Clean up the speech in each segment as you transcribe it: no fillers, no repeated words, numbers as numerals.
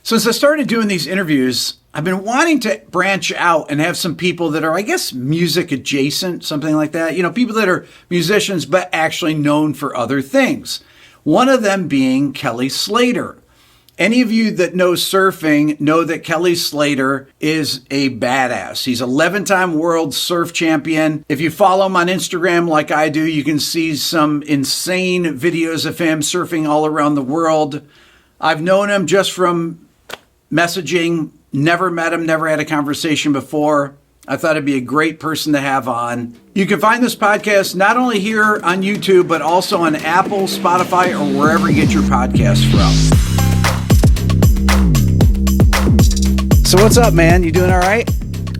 Since I started doing these interviews, I've been wanting to branch out and have some people that are, I guess, music adjacent, something like that. You know, people that are musicians, but actually known for other things. One of them being Kelly Slater. Any of you that know surfing know that Kelly Slater is a badass. He's 11-time world surf champion. If you follow him on Instagram like I do, you can see some insane videos of him surfing all around the world. I've known him just from messaging, never met him, never had a conversation before. I thought it'd be a great person to have on. You can find this podcast not only here on YouTube, but also on Apple, Spotify, or wherever you get your podcasts from. So what's up, man? You doing all right?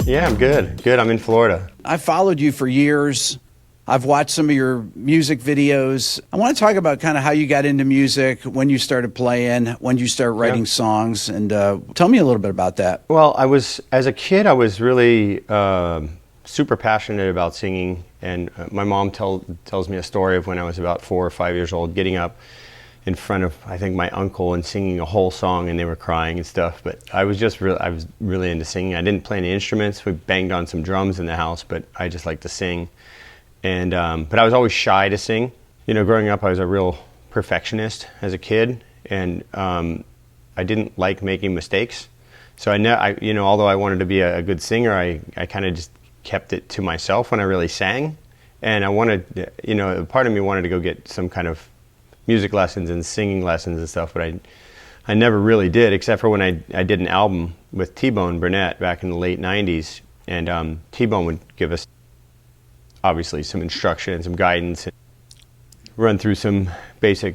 Yeah, I'm good. Good. I'm in Florida. I followed you for years. I've watched some of your music videos. I want to talk about kind of how you got into music, when you started playing, when you started writing songs, and tell me a little bit about that. Well, as a kid, I was really super passionate about singing, and my mom tells me a story of when I was about 4 or 5 years old, getting up in front of, I think, my uncle and singing a whole song, and they were crying and stuff. But I was really into singing. I didn't play any instruments. We banged on some drums in the house, but I just liked to sing. And but I was always shy to sing. You know, growing up, I was a real perfectionist as a kid, and I didn't like making mistakes. So although I wanted to be a good singer, I kind of just kept it to myself when I really sang. And I wanted, part of me wanted to go get some kind of music lessons and singing lessons and stuff, but I never really did, except for when I did an album with T-Bone Burnett back in the late 90s, and T-Bone would give us obviously some instruction and some guidance, and run through some basic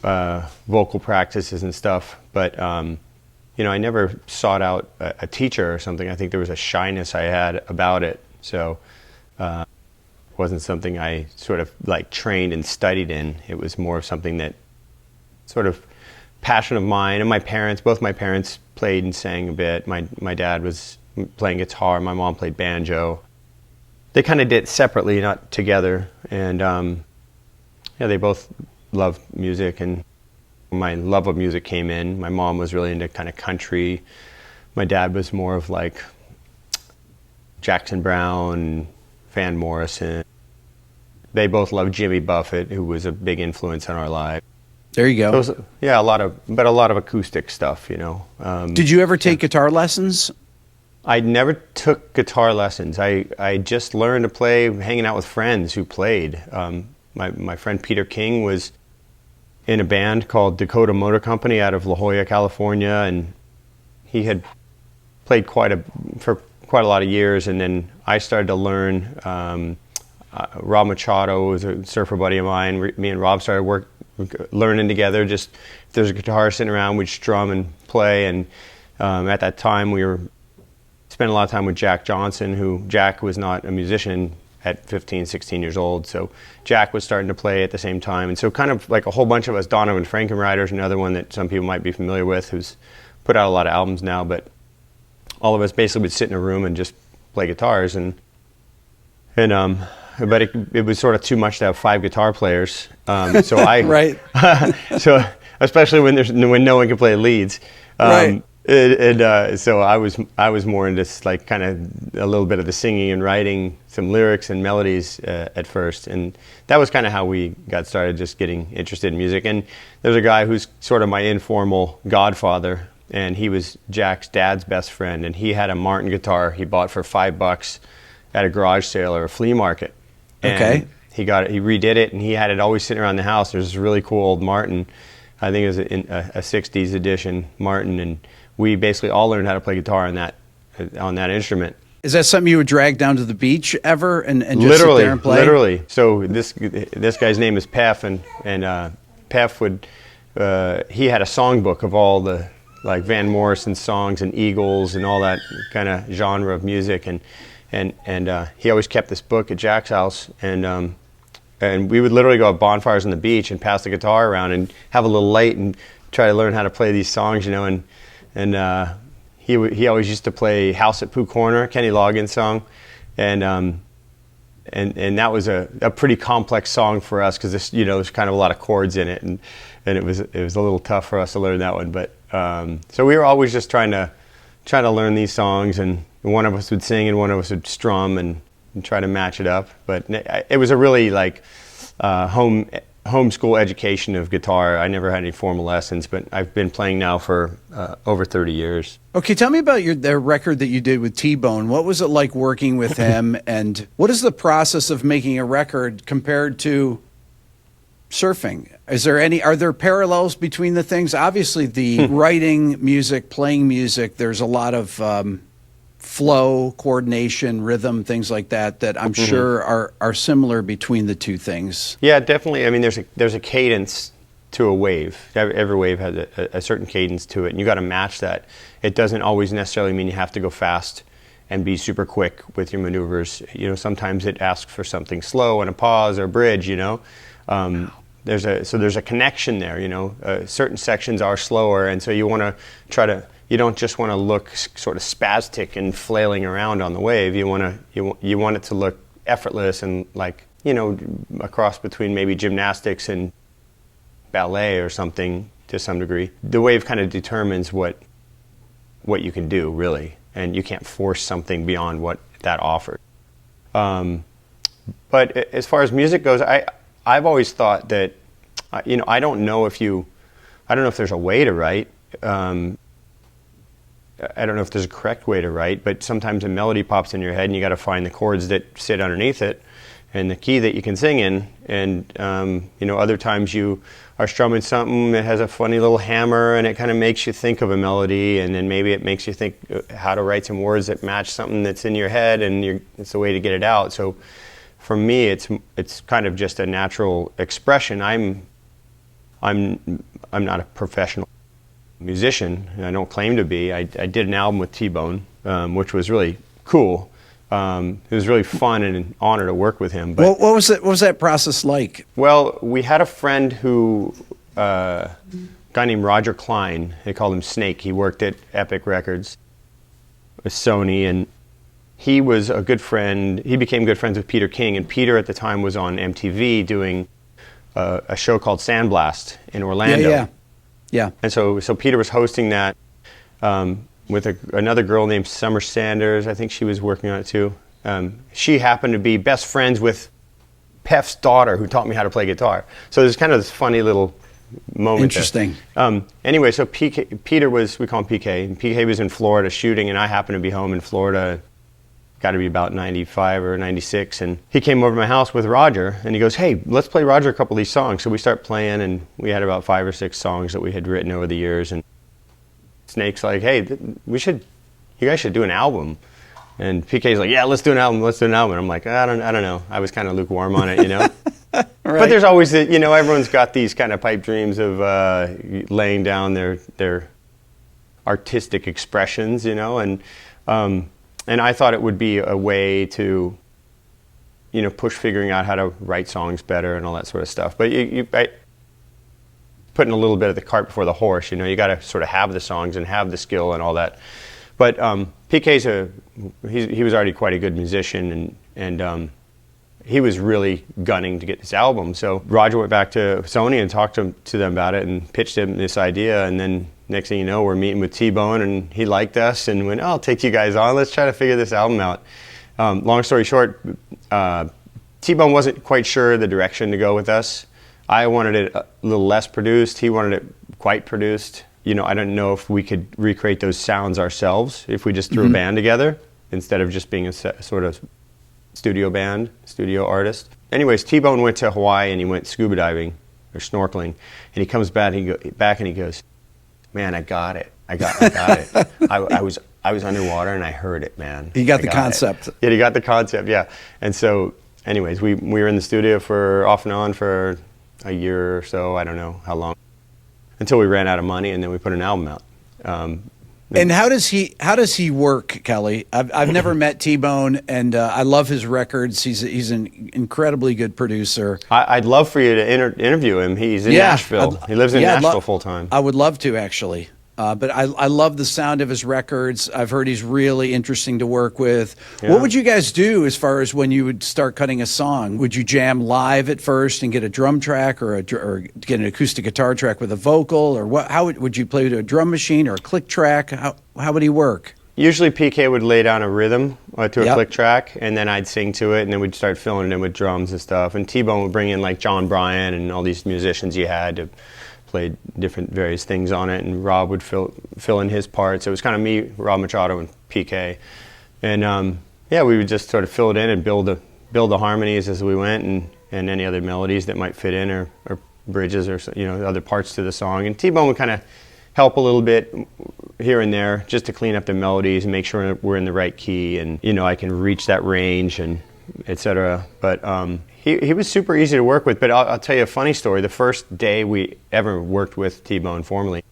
vocal practices and stuff, but I never sought out a teacher or something. I think there was a shyness I had about it, so wasn't something I sort of like trained and studied in. It was more of something that sort of passion of mine. And both my parents played and sang a bit. My dad was playing guitar, my mom played banjo. They kind of did it separately, not together. And they both loved music, and my love of music came in. My mom was really into kind of country. My dad was more of like Jackson Browne, Van Morrison. They both loved Jimmy Buffett, who was a big influence on our lives. There you go. So a lot of acoustic stuff, Did you ever take guitar lessons? I never took guitar lessons. I just learned to play hanging out with friends who played. My friend Peter King was in a band called Dakota Motor Company out of La Jolla, California, and he had played for quite a lot of years, and then I started to learn. Rob Machado was a surfer buddy of mine. Me and Rob started learning together. Just if there's a guitar sitting around, we'd strum and play. And at that time, we spent a lot of time with Jack Johnson, Jack was not a musician at 15, 16 years old. So Jack was starting to play at the same time. And so kind of like a whole bunch of us, Donovan Frankenrider's another one that some people might be familiar with, who's put out a lot of albums now. But all of us basically would sit in a room and just play guitars. But it was sort of too much to have 5 guitar players. So right. So especially when no one can play leads. Right. So I was more into like kind of a little bit of the singing and writing some lyrics and melodies at first, and that was kind of how we got started, just getting interested in music. And there's a guy who's sort of my informal godfather, and he was Jack's dad's best friend, and he had a Martin guitar he bought for $5 at a garage sale or a flea market. And okay. He redid it, and he had it always sitting around the house. There's this really cool old Martin. I think it was a 60s edition Martin, and we basically all learned how to play guitar on that instrument. Is that something you would drag down to the beach ever and just literally, sit there and play? Literally. So this guy's name is Peff, and Peff he had a songbook of all the like Van Morrison songs and Eagles and all that kind of genre of music, and he always kept this book at Jack's house, and we would literally go have bonfires on the beach and pass the guitar around and have a little light and try to learn how to play these songs, and he always used to play House at Pooh Corner, Kenny Loggins song, and that was a pretty complex song for us because there's kind of a lot of chords in it, and it was a little tough for us to learn that one. But so we were always just trying to learn these songs, and one of us would sing and one of us would strum and try to match it up. But it was a really like homeschool education of guitar. I never had any formal lessons, but I've been playing now for over 30 years. Okay, tell me about the record that you did with T-Bone. What was it like working with him, and what is the process of making a record compared to surfing? Are there parallels between the things? Obviously, the writing music, playing music, there's a lot of flow, coordination, rhythm, things like that I'm sure are similar between the two things. Yeah, definitely. I mean, there's a cadence to a wave. Every wave has a certain cadence to it, and you got to match that. It doesn't always necessarily mean you have to go fast and be super quick with your maneuvers. You know, sometimes it asks for something slow and a pause or a bridge. You know, there's a connection there. You know, certain sections are slower, and so you want to try to. You don't just want to look sort of spastic and flailing around on the wave. You want it to look effortless and like, you know, a cross between maybe gymnastics and ballet or something to some degree. The wave kind of determines what you can do, really, and you can't force something beyond what that offers. But as far as music goes, I've always thought that, you know, I don't know if there's a way to write. I don't know if there's a correct way to write, but sometimes a melody pops in your head and you got to find the chords that sit underneath it and the key that you can sing in. And, you know, other times you are strumming something that has a funny little hammer and it kind of makes you think of a melody, and then maybe it makes you think how to write some words that match something that's in your head, and it's a way to get it out. So for me, it's kind of just a natural expression. I'm not a professional musician, and I don't claim to be. I did an album with T-Bone, which was really cool. It was really fun and an honor to work with him. But what was that process like? Well, we had a friend a guy named Roger Kline. They called him Snake. He worked at Epic Records with Sony, and he was a good friend. He became good friends with Peter King, and Peter at the time was on MTV doing a show called Sandblast in Orlando. Yeah. And so Peter was hosting that with another girl named Summer Sanders. I think she was working on it too. She happened to be best friends with Pef's daughter, who taught me how to play guitar. So there's kind of this funny little moment. Interesting. Anyway, so Peter was, we call him PK, and PK was in Florida shooting, and I happened to be home in Florida. Got to be about 95 or 96, and he came over to my house with Roger, and he goes, "Hey, let's play Roger a couple of these songs." So we start playing, and we had about 5 or 6 songs that we had written over the years, and Snake's like, "Hey, you guys should do an album." And PK's like, "Yeah, let's do an album. And I'm like, I don't know. I was kind of lukewarm on it, you know. Right. But there's always you know, everyone's got these kind of pipe dreams of laying down their artistic expressions, you know, and I thought it would be a way to, you know, push figuring out how to write songs better and all that sort of stuff. But putting a little bit of the cart before the horse, you know, you got to sort of have the songs and have the skill and all that. But PK's he was already quite a good musician, and he was really gunning to get this album. So Roger went back to Sony and talked to them about it and pitched him this idea, and then next thing you know, we're meeting with T-Bone, and he liked us and went, "I'll take you guys on. Let's try to figure this album out." Long story short, T-Bone wasn't quite sure the direction to go with us. I wanted it a little less produced. He wanted it quite produced. You know, I don't know if we could recreate those sounds ourselves if we just threw a band together instead of just being a sort of studio artist. Anyways, T-Bone went to Hawaii and he went scuba diving or snorkeling, and he comes back and he goes, "Man, I got it. I got it. I was underwater and I heard it, man." He got the concept. Yeah, he got the concept. Yeah. And so, anyways, we were in the studio for off and on for a year or so. I don't know how long, until we ran out of money, and then we put an album out. And how does he work, Kelly? I've never met T-Bone, and I love his records. He's an incredibly good producer. I'd love for you to interview him. He's in Nashville. He lives in Nashville full time. I would love to, actually. But I love the sound of his records. I've heard he's really interesting to work with. Yeah. What would you guys do as far as when you would start cutting a song? Would you jam live at first and get a drum track or get an acoustic guitar track with a vocal? Or what? How would you play to a drum machine or a click track? How would he work? Usually PK would lay down a rhythm to a click track, and then I'd sing to it, and then we'd start filling it in with drums and stuff. And T-Bone would bring in like John Bryan and all these musicians he had to play different various things on it, and Rob would fill in his parts. It was kind of me, Rob Machado, and PK. And we would just sort of fill it in and build the harmonies as we went, and any other melodies that might fit in, or bridges, or other parts to the song. And T-Bone would kind of help a little bit here and there just to clean up the melodies and make sure we're in the right key, and I can reach that range and etc. But he was super easy to work with. But I'll tell you a funny story. The first day we ever worked with T-Bone formally,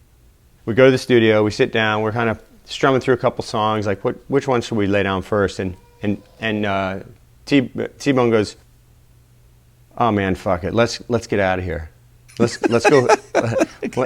we go to the studio, we sit down, we're kind of strumming through a couple songs, like which one should we lay down first? And T-Bone goes, "Oh man, fuck it, let's get out of here. Let's go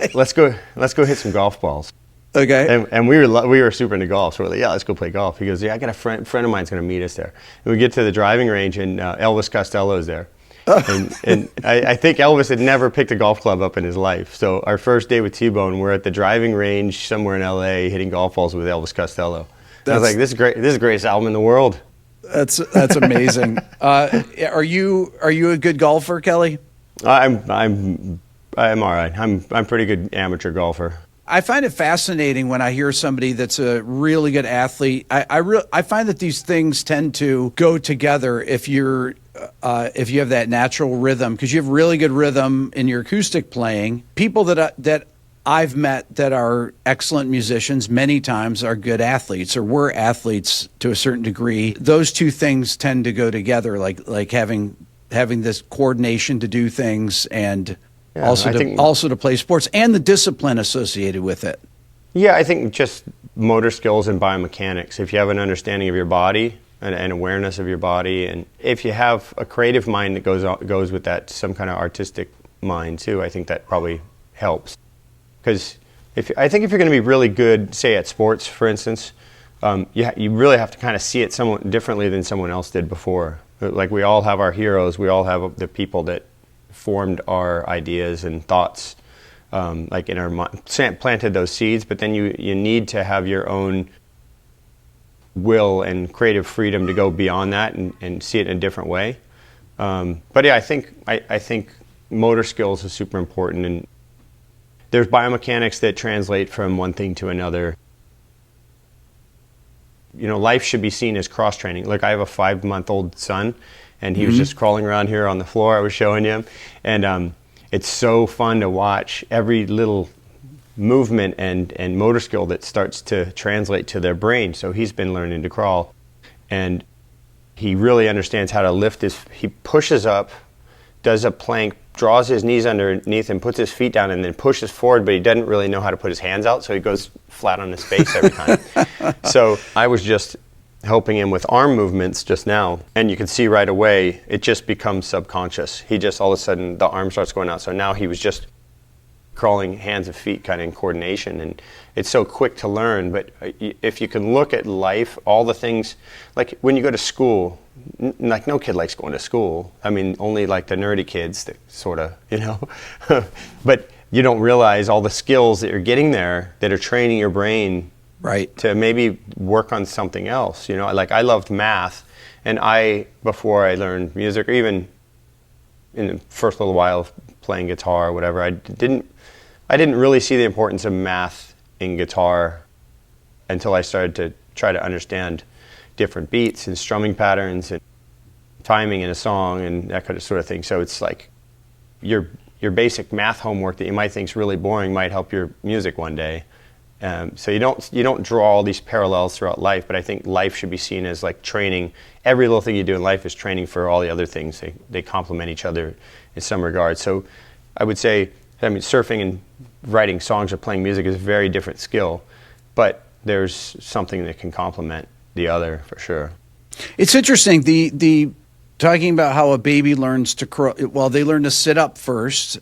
let's go hit some golf balls." Okay. And we were super into golf, so we're like, yeah, let's go play golf. He goes, yeah, I got a friend of mine's going to meet us there. And we get to the driving range, and Elvis Costello's there. And I think Elvis had never picked a golf club up in his life. So our first day with T-Bone, we're at the driving range somewhere in LA hitting golf balls with Elvis Costello. I was like, this is great. This is the greatest album in the world. That's amazing. Are you a good golfer, Kelly? I'm all right. I'm a pretty good amateur golfer. I find it fascinating when I hear somebody that's a really good athlete. I find that these things tend to go together if you have that natural rhythm, because you have really good rhythm in your acoustic playing. People that I've met that are excellent musicians many times are good athletes, or were athletes to a certain degree. Those two things tend to go together, like having this coordination to do things, and also to play sports, and the discipline associated with it. Yeah, I think just motor skills and biomechanics. If you have an understanding of your body and awareness of your body, and if you have a creative mind that goes with that, some kind of artistic mind too, I think that probably helps. Because I think if you're going to be really good, say at sports, for instance, you really have to kind of see it somewhat differently than someone else did before. Like, we all have our heroes. We all have the people that formed our ideas and thoughts, like in our mind, planted those seeds. But then you need to have your own will and creative freedom to go beyond that and see it in a different way. But yeah, I think motor skills is super important, and there's biomechanics that translate from one thing to another. Life should be seen as cross training. Like, I have a 5-month-old son, and he was just crawling around here on the floor. I was showing him, and it's so fun to watch every little movement and motor skill that starts to translate to their brain. So he's been learning to crawl, and he really understands how to lift he pushes up, does a plank, draws his knees underneath and puts his feet down, and then pushes forward, but he doesn't really know how to put his hands out, so he goes flat on his face every time. So I was just helping him with arm movements just now, and you can see right away it just becomes subconscious. He just, all of a sudden, the arm starts going out. So now he was just crawling hands and feet kind of in coordination, and it's so quick to learn. But if you can look at life, all the things, like when you go to school, like, no kid likes going to school. I mean, only like the nerdy kids that sort of, but you don't realize all the skills that you're getting there that are training your brain, right, to maybe work on something else. Like, I loved math, and before I learned music, or even in the first little while of playing guitar or whatever, I didn't really see the importance of math in guitar until I started to try to understand different beats and strumming patterns and timing in a song and that kind of sort of thing. So it's like your basic math homework that you might think is really boring might help your music one day. So you don't draw all these parallels throughout life, but I think life should be seen as like training. Every little thing you do in life is training for all the other things. They complement each other in some regard. So I would say, surfing and writing songs or playing music is a very different skill, but there's something that can complement the other for sure. It's interesting, the talking about how a baby learns to crawl. Well, they learn to sit up first,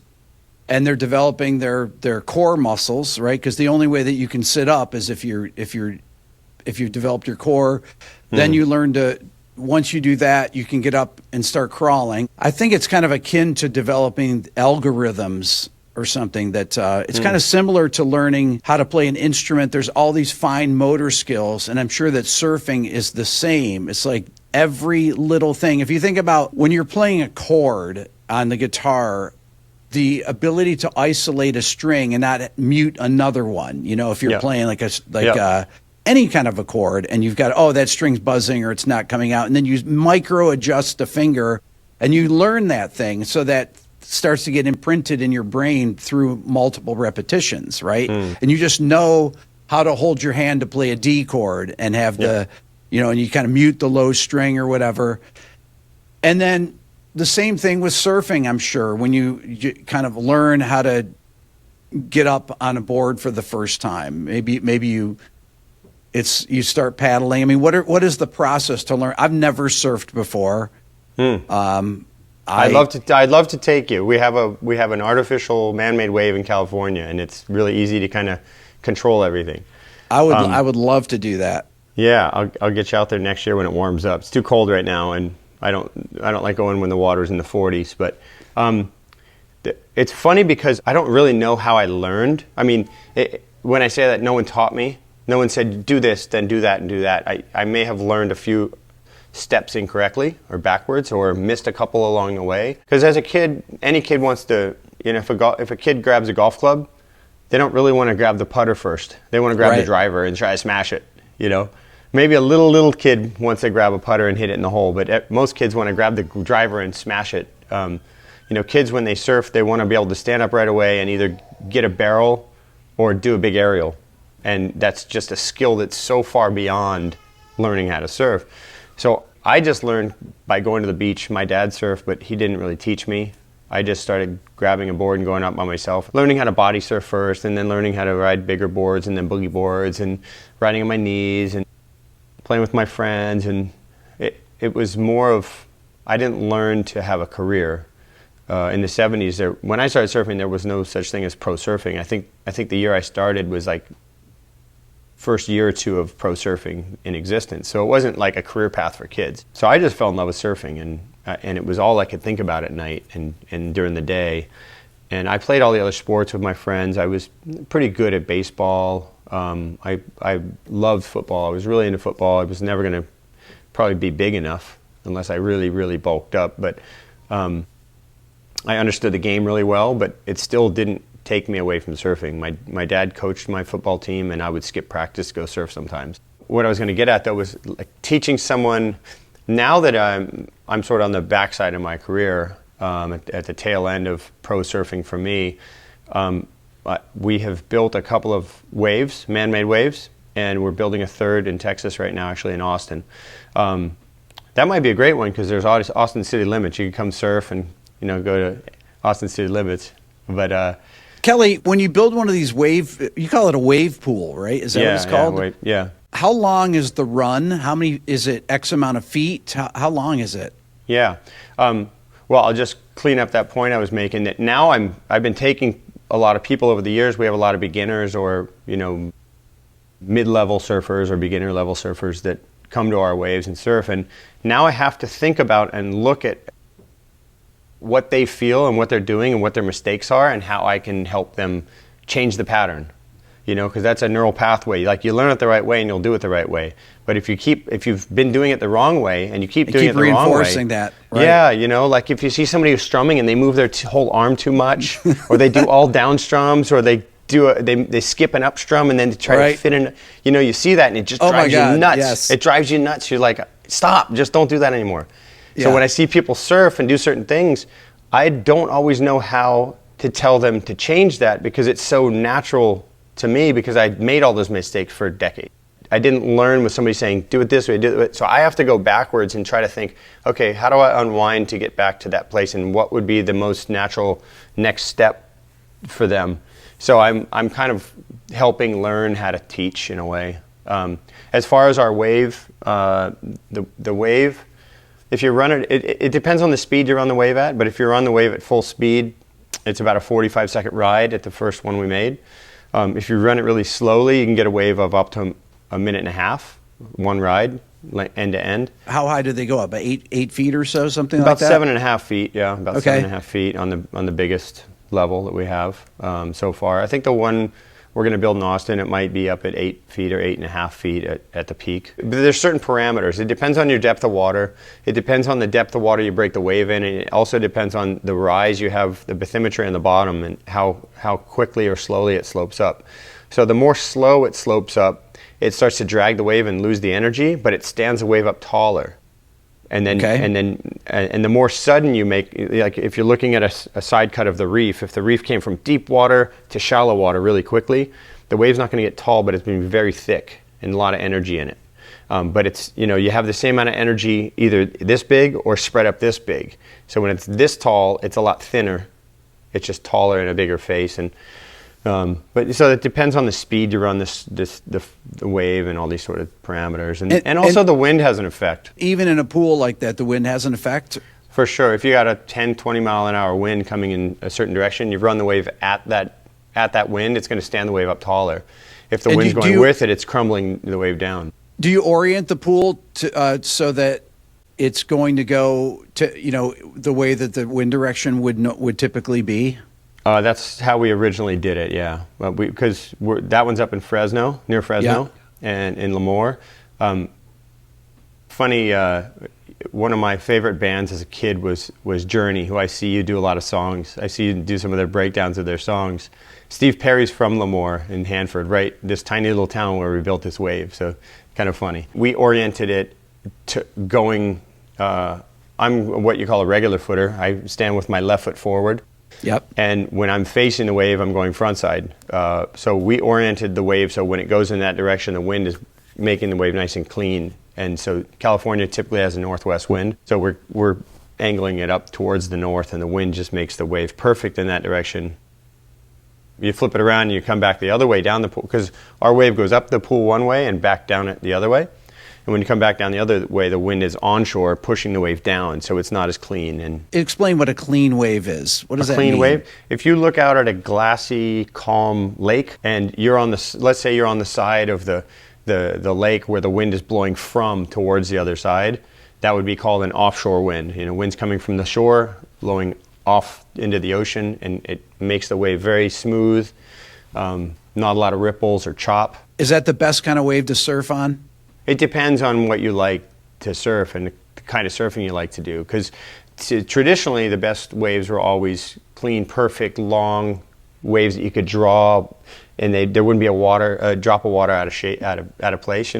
and they're developing their core muscles, right? Because the only way that you can sit up is if you've developed your core. Then you learn to, once you do that, you can get up and start crawling. I think it's kind of akin to developing algorithms or something that it's kind of similar to learning how to play an instrument. There's all these fine motor skills, and I'm sure that surfing is the same. It's like every little thing. If you think about when you're playing a chord on the guitar, the ability to isolate a string and not mute another one, you know, if you're playing any kind of a chord and you've got, that string's buzzing or it's not coming out, and then you micro adjust the finger and you learn that thing, so that starts to get imprinted in your brain through multiple repetitions, right? And you just know how to hold your hand to play a D chord and have the, you know, and you kind of mute the low string or whatever. And then the same thing with surfing, I'm sure, when you kind of learn how to get up on a board for the first time. Maybe you start paddling. I mean, what is the process to learn? I've never surfed before. I'd love to take you. We have an artificial man-made wave in California, and it's really easy to kind of control everything. I would love to do that. Yeah, I'll get you out there next year when it warms up. It's too cold right now, and I don't like going when the water's in the 40s. But it's funny because I don't really know how I learned. I mean, when I say that, no one taught me. No one said, do this, then do that, and do that. I may have learned a few steps incorrectly or backwards, or missed a couple along the way. Because as a kid, any kid wants to, you know, if a kid grabs a golf club, they don't really want to grab the putter first. They want to grab the driver and try to smash it, you know. Maybe a little kid wants to grab a putter and hit it in the hole, but most kids want to grab the driver and smash it. You know, kids, when they surf, they want to be able to stand up right away and either get a barrel or do a big aerial. And that's just a skill that's so far beyond learning how to surf. So I just learned by going to the beach. My dad surfed, but he didn't really teach me. I just started grabbing a board and going up by myself, learning how to body surf first, and then learning how to ride bigger boards and then boogie boards, and riding on my knees and playing with my friends. And it was more of, I didn't learn to have a career. In the 70s, when I started surfing, there was no such thing as pro surfing. I think the year I started was like first year or two of pro surfing in existence. So it wasn't like a career path for kids. So I just fell in love with surfing, and it was all I could think about at night and during the day. And I played all the other sports with my friends. I was pretty good at baseball. I loved football. I was really into football. I was never going to probably be big enough unless I really, really bulked up. But I understood the game really well, but it still didn't take me away from surfing. My dad coached my football team, and I would skip practice to go surf sometimes. What I was going to get at, though, was like teaching someone. Now that I'm sort of on the backside of my career, at the tail end of pro surfing for me, we have built a couple of waves, man-made waves, and we're building a third in Texas right now, actually in Austin. That might be a great one because there's Austin City Limits. You can come surf and, you know, go to Austin City Limits. But Kelly, when you build one of these you call it a wave pool, right? Is that what it's called? Yeah. How long is the run? How many, is it X amount of feet? How long is it? Yeah. Well, I'll just clean up that point I was making. That now I've been taking a lot of people over the years. We have a lot of beginners or, you know, mid-level surfers or beginner-level surfers that come to our waves and surf. And now I have to think about and look at what they feel and what they're doing and what their mistakes are and how I can help them change the pattern, you know, because that's a neural pathway. Like, you learn it the right way and you'll do it the right way. But if you've been doing it the wrong way and you keep doing it the wrong way, reinforcing that, right? Yeah, you know, like if you see somebody who's strumming and they move their whole arm too much, or they do all down strums, or they skip an up strum and then try to fit in, you know, you see that and it just drives you nuts. Yes. It drives you nuts. You're like, stop, just don't do that anymore. So when I see people surf and do certain things, I don't always know how to tell them to change that because it's so natural to me because I made all those mistakes for a decade. I didn't learn with somebody saying, do it this way, do it. So I have to go backwards and try to think, okay, how do I unwind to get back to that place and what would be the most natural next step for them? So I'm kind of helping learn how to teach in a way. As far as our wave, the wave, if you run it depends on the speed you're on the wave at, but if you're on the wave at full speed, It's about a 45-second ride at the first one we made. If you run it really slowly, you can get a wave of up to a minute and a half, one ride, end to end. How high did they go up? About 8 feet or so, something about like that? About 7.5 feet, yeah. About 7.5 feet on the biggest level that we have so far. I think the one we're going to build in Austin, it might be up at 8 feet or 8.5 feet at the peak. But there's certain parameters. It depends on your depth of water. It depends on the depth of water you break the wave in. And it also depends on the rise you have, the bathymetry on the bottom, and how quickly or slowly it slopes up. So the more slow it slopes up, it starts to drag the wave and lose the energy, but it stands the wave up taller. And then, and the more sudden you make, like if you're looking at a side cut of the reef, if the reef came from deep water to shallow water really quickly, the wave's not going to get tall, but it's going to be very thick and a lot of energy in it. But it's, you have the same amount of energy either this big or spread up this big. So when it's this tall, it's a lot thinner. It's just taller and a bigger face. And but so it depends on the speed you run the wave and all these sort of parameters, and also the wind has an effect. Even in a pool like that, the wind has an effect? For sure. If you got a 10-20 mile an hour wind coming in a certain direction, you run the wave at that wind, it's going to stand the wave up taller. If the wind's going with it, it's crumbling the wave down. Do you orient the pool to, so that it's going to go to the way that the wind direction would typically be? That's how we originally did it, yeah. Because that one's up in Fresno, near Fresno, and in Lemoore. Funny, one of my favorite bands as a kid was Journey, who I see you do a lot of songs. I see you do some of their breakdowns of their songs. Steve Perry's from Lemoore in Hanford, right? This tiny little town where we built this wave, so kind of funny. We oriented it to going, I'm what you call a regular footer. I stand with my left foot forward. Yep. And when I'm facing the wave, I'm going frontside. So we oriented the wave so when it goes in that direction, the wind is making the wave nice and clean. And so California typically has a northwest wind. So we're angling it up towards the north, and the wind just makes the wave perfect in that direction. You flip it around and you come back the other way down the pool, because our wave goes up the pool one way and back down it the other way. And when you come back down the other way, the wind is onshore, pushing the wave down, so it's not as clean. And explain what a clean wave is. What does that mean? A clean wave? If you look out at a glassy, calm lake, and you're on let's say you're on the side of the lake where the wind is blowing from towards the other side, that would be called an offshore wind. Wind's coming from the shore, blowing off into the ocean, and it makes the wave very smooth, not a lot of ripples or chop. Is that the best kind of wave to surf on? It depends on what you like to surf and the kind of surfing you like to do. Because traditionally, the best waves were always clean, perfect, long waves that you could draw, and there wouldn't be a drop of water out of place.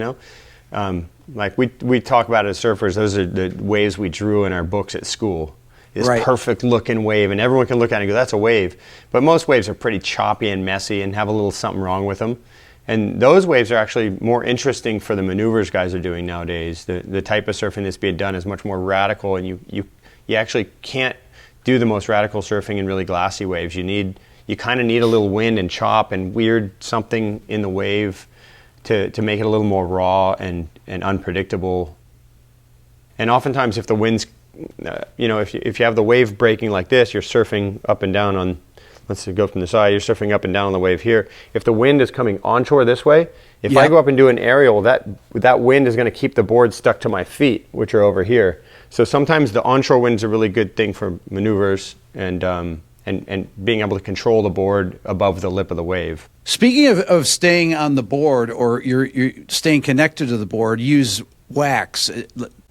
Like we talk about it as surfers. Those are the waves we drew in our books at school. This perfect looking wave, and everyone can look at it and go, "That's a wave." But most waves are pretty choppy and messy and have a little something wrong with them. And those waves are actually more interesting for the maneuvers guys are doing nowadays. The type of surfing that's being done is much more radical, and you actually can't do the most radical surfing in really glassy waves. You kind of need a little wind and chop and weird something in the wave to make it a little more raw and unpredictable. And oftentimes if the wind's, if you have the wave breaking like this, you're surfing up and down on, let's go from the side, you're surfing up and down on the wave here. If the wind is coming onshore this way, if I go up and do an aerial, that wind is going to keep the board stuck to my feet, which are over here. So sometimes the onshore wind's a really good thing for maneuvers and being able to control the board above the lip of the wave. Speaking of staying on the board, or you're staying connected to the board, use wax.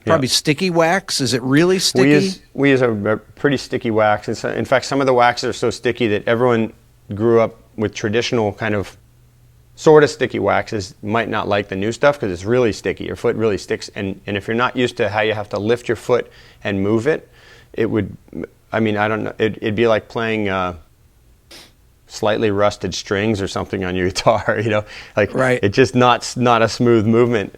Probably sticky wax. Is it really sticky? We use a pretty sticky wax. In fact, some of the waxes are so sticky that everyone grew up with traditional kind of sort of sticky waxes might not like the new stuff because it's really sticky. Your foot really sticks. And if you're not used to how you have to lift your foot and move it, it would, I don't know, it'd be like playing slightly rusted strings or something on your guitar, It's just not a smooth movement.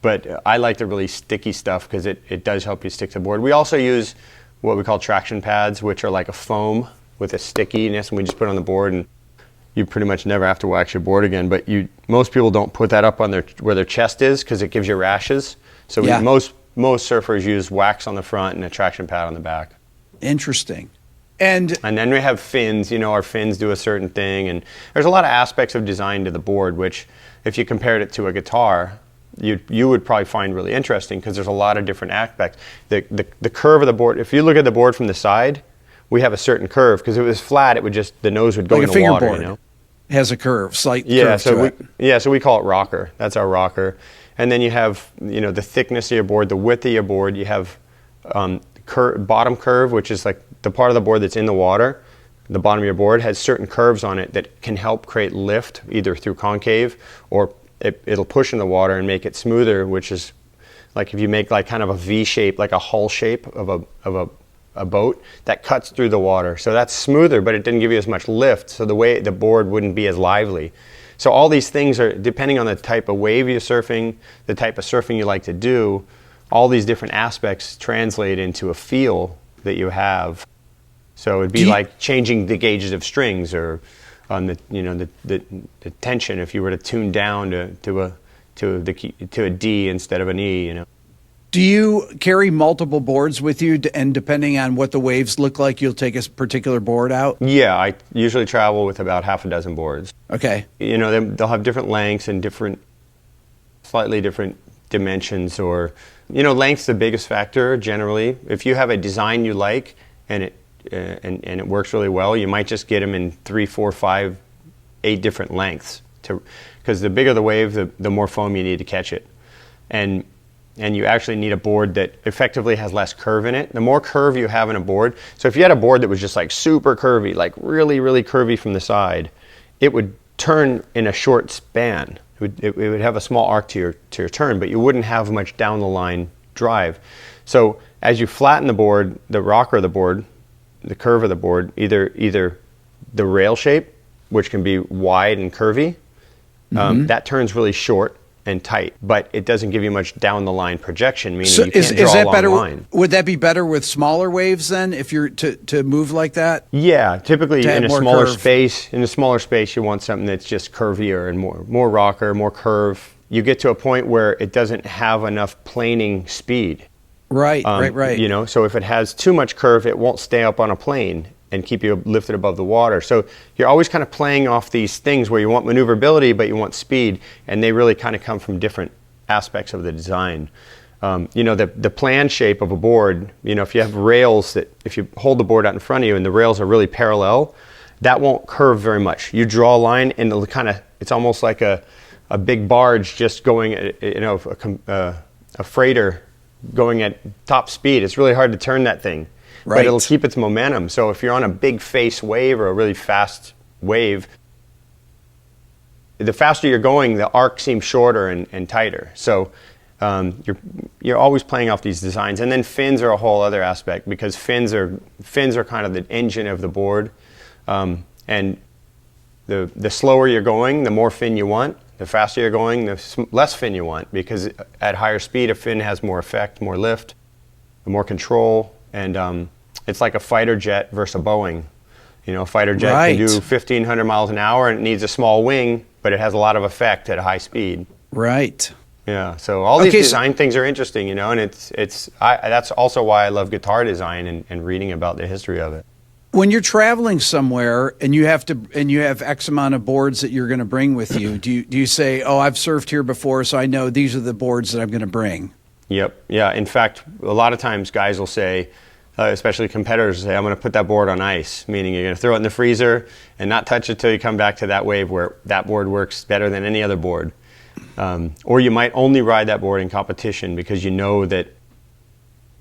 But I like the really sticky stuff because it does help you stick to the board. We also use what we call traction pads, which are like a foam with a stickiness, and we just put it on the board, and you pretty much never have to wax your board again. But most people don't put that up on where their chest is because it gives you rashes. So most surfers use wax on the front and a traction pad on the back. Interesting. And then we have fins. Our fins do a certain thing, and there's a lot of aspects of design to the board, which, if you compared it to a guitar, you would probably find really interesting, because there's a lot of different aspects. The curve of the board. If you look at the board from the side, we have a certain curve, because if it was flat, it would the nose would go like in the water. Fingerboard has a curve, slight curve to it. So we call it rocker. That's our rocker. And then you have the thickness of your board, the width of your board. You have bottom curve, which is like the part of the board that's in the water. The bottom of your board has certain curves on it that can help create lift, either through concave, or it'll push in the water and make it smoother, which is like if you make like kind of a V shape, like a hull shape of a boat that cuts through the water. So that's smoother, but it didn't give you as much lift, so the board wouldn't be as lively. So all these things are, depending on the type of wave you're surfing, the type of surfing you like to do, all these different aspects translate into a feel that you have. So it'd be like changing the gauges of strings, or on the tension, if you were to tune down to a D instead of an E. Do you carry multiple boards with you, and depending on what the waves look like, you'll take a particular board out? Yeah, I usually travel with about half a dozen boards. Okay. They'll have different lengths and slightly different dimensions, or length's the biggest factor generally. If you have a design you like and it works really well, you might just get them in 3, 4, 5, 8 different lengths, because the bigger the wave, the more foam you need to catch it, and you actually need a board that effectively has less curve in it. The more curve you have in a board, so if you had a board that was just like super curvy, like really, really curvy from the side, it would turn in a short span. It would have a small arc to your turn, but you wouldn't have much down the line drive. So as you flatten the board, the rocker of the board, the curve of the board, either the rail shape, which can be wide and curvy, that turns really short and tight, but it doesn't give you much down the line projection, meaning you can't draw a long line. Would that be better with smaller waves then, if you're to move like that? Yeah, typically in a smaller curve. space. In a smaller space, you want something that's just curvier and more rocker, more curve. You get to a point where it doesn't have enough planing speed. Right. So if it has too much curve, it won't stay up on a plane and keep you lifted above the water. So you're always kind of playing off these things where you want maneuverability, but you want speed, and they really kind of come from different aspects of the design. The plan shape of a board, if you have rails that, if you hold the board out in front of you and the rails are really parallel, that won't curve very much. You draw a line and it's almost like a big barge just going, a freighter going at top speed. It's really hard to turn that thing. Right. But it'll keep its momentum. So if you're on a big face wave or a really fast wave, the faster you're going, the arc seems shorter and tighter. So you're always playing off these designs. And then fins are a whole other aspect, because fins are kind of the engine of the board. And the slower you're going, the more fin you want. The faster you're going, the less fin you want, because at higher speed, a fin has more effect, more lift, more control. And it's like a fighter jet versus a Boeing. A fighter jet can do 1,500 miles an hour, and it needs a small wing, but it has a lot of effect at high speed. Right. Yeah. So all these design things are interesting, and that's also why I love guitar design and reading about the history of it. When you're traveling somewhere and you have X amount of boards that you're going to bring with you, do you say, "Oh, I've surfed here before, so I know these are the boards that I'm going to bring"? Yep. Yeah. In fact, a lot of times guys will say, especially competitors, will say, "I'm going to put that board on ice," meaning you're going to throw it in the freezer and not touch it till you come back to that wave where that board works better than any other board. Or you might only ride that board in competition because you know that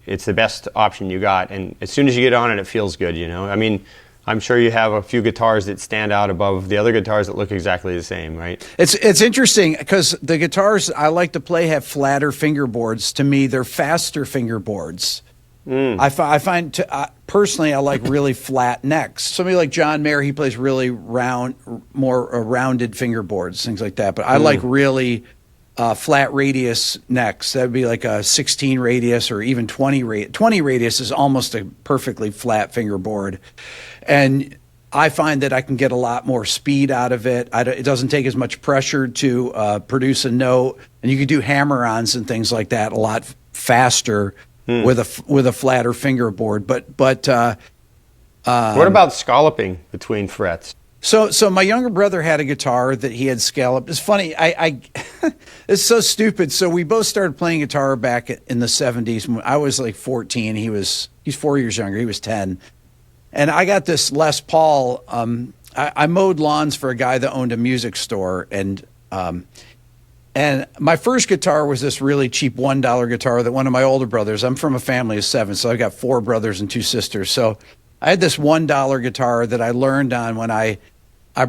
it's the best option you got. And as soon as you get on it, it feels good, I mean, I'm sure you have a few guitars that stand out above the other guitars that look exactly the same, right? It's interesting, because the guitars I like to play have flatter fingerboards. To me, they're faster fingerboards. I find personally, I like really flat necks. Somebody like John Mayer, he plays really more rounded fingerboards, things like that. But I like really flat radius necks. That would be like a 16 radius or even 20 radius. 20 radius is almost a perfectly flat fingerboard. And I find that I can get a lot more speed out of it. It doesn't take as much pressure to produce a note. And you can do hammer-ons and things like that a lot faster with a flatter fingerboard. But What about scalloping between frets? So my younger brother had a guitar that he had scalloped. It's funny. I it's so stupid. So we both started playing guitar back in the 70s. When I was like 14. He's 4 years younger. He was 10. And I got this Les Paul. I mowed lawns for a guy that owned a music store. And my first guitar was this really cheap $1 guitar that one of my older brothers, I'm from a family of 7, so I've got 4 brothers and 2 sisters. So I had this $1 guitar that I learned on when I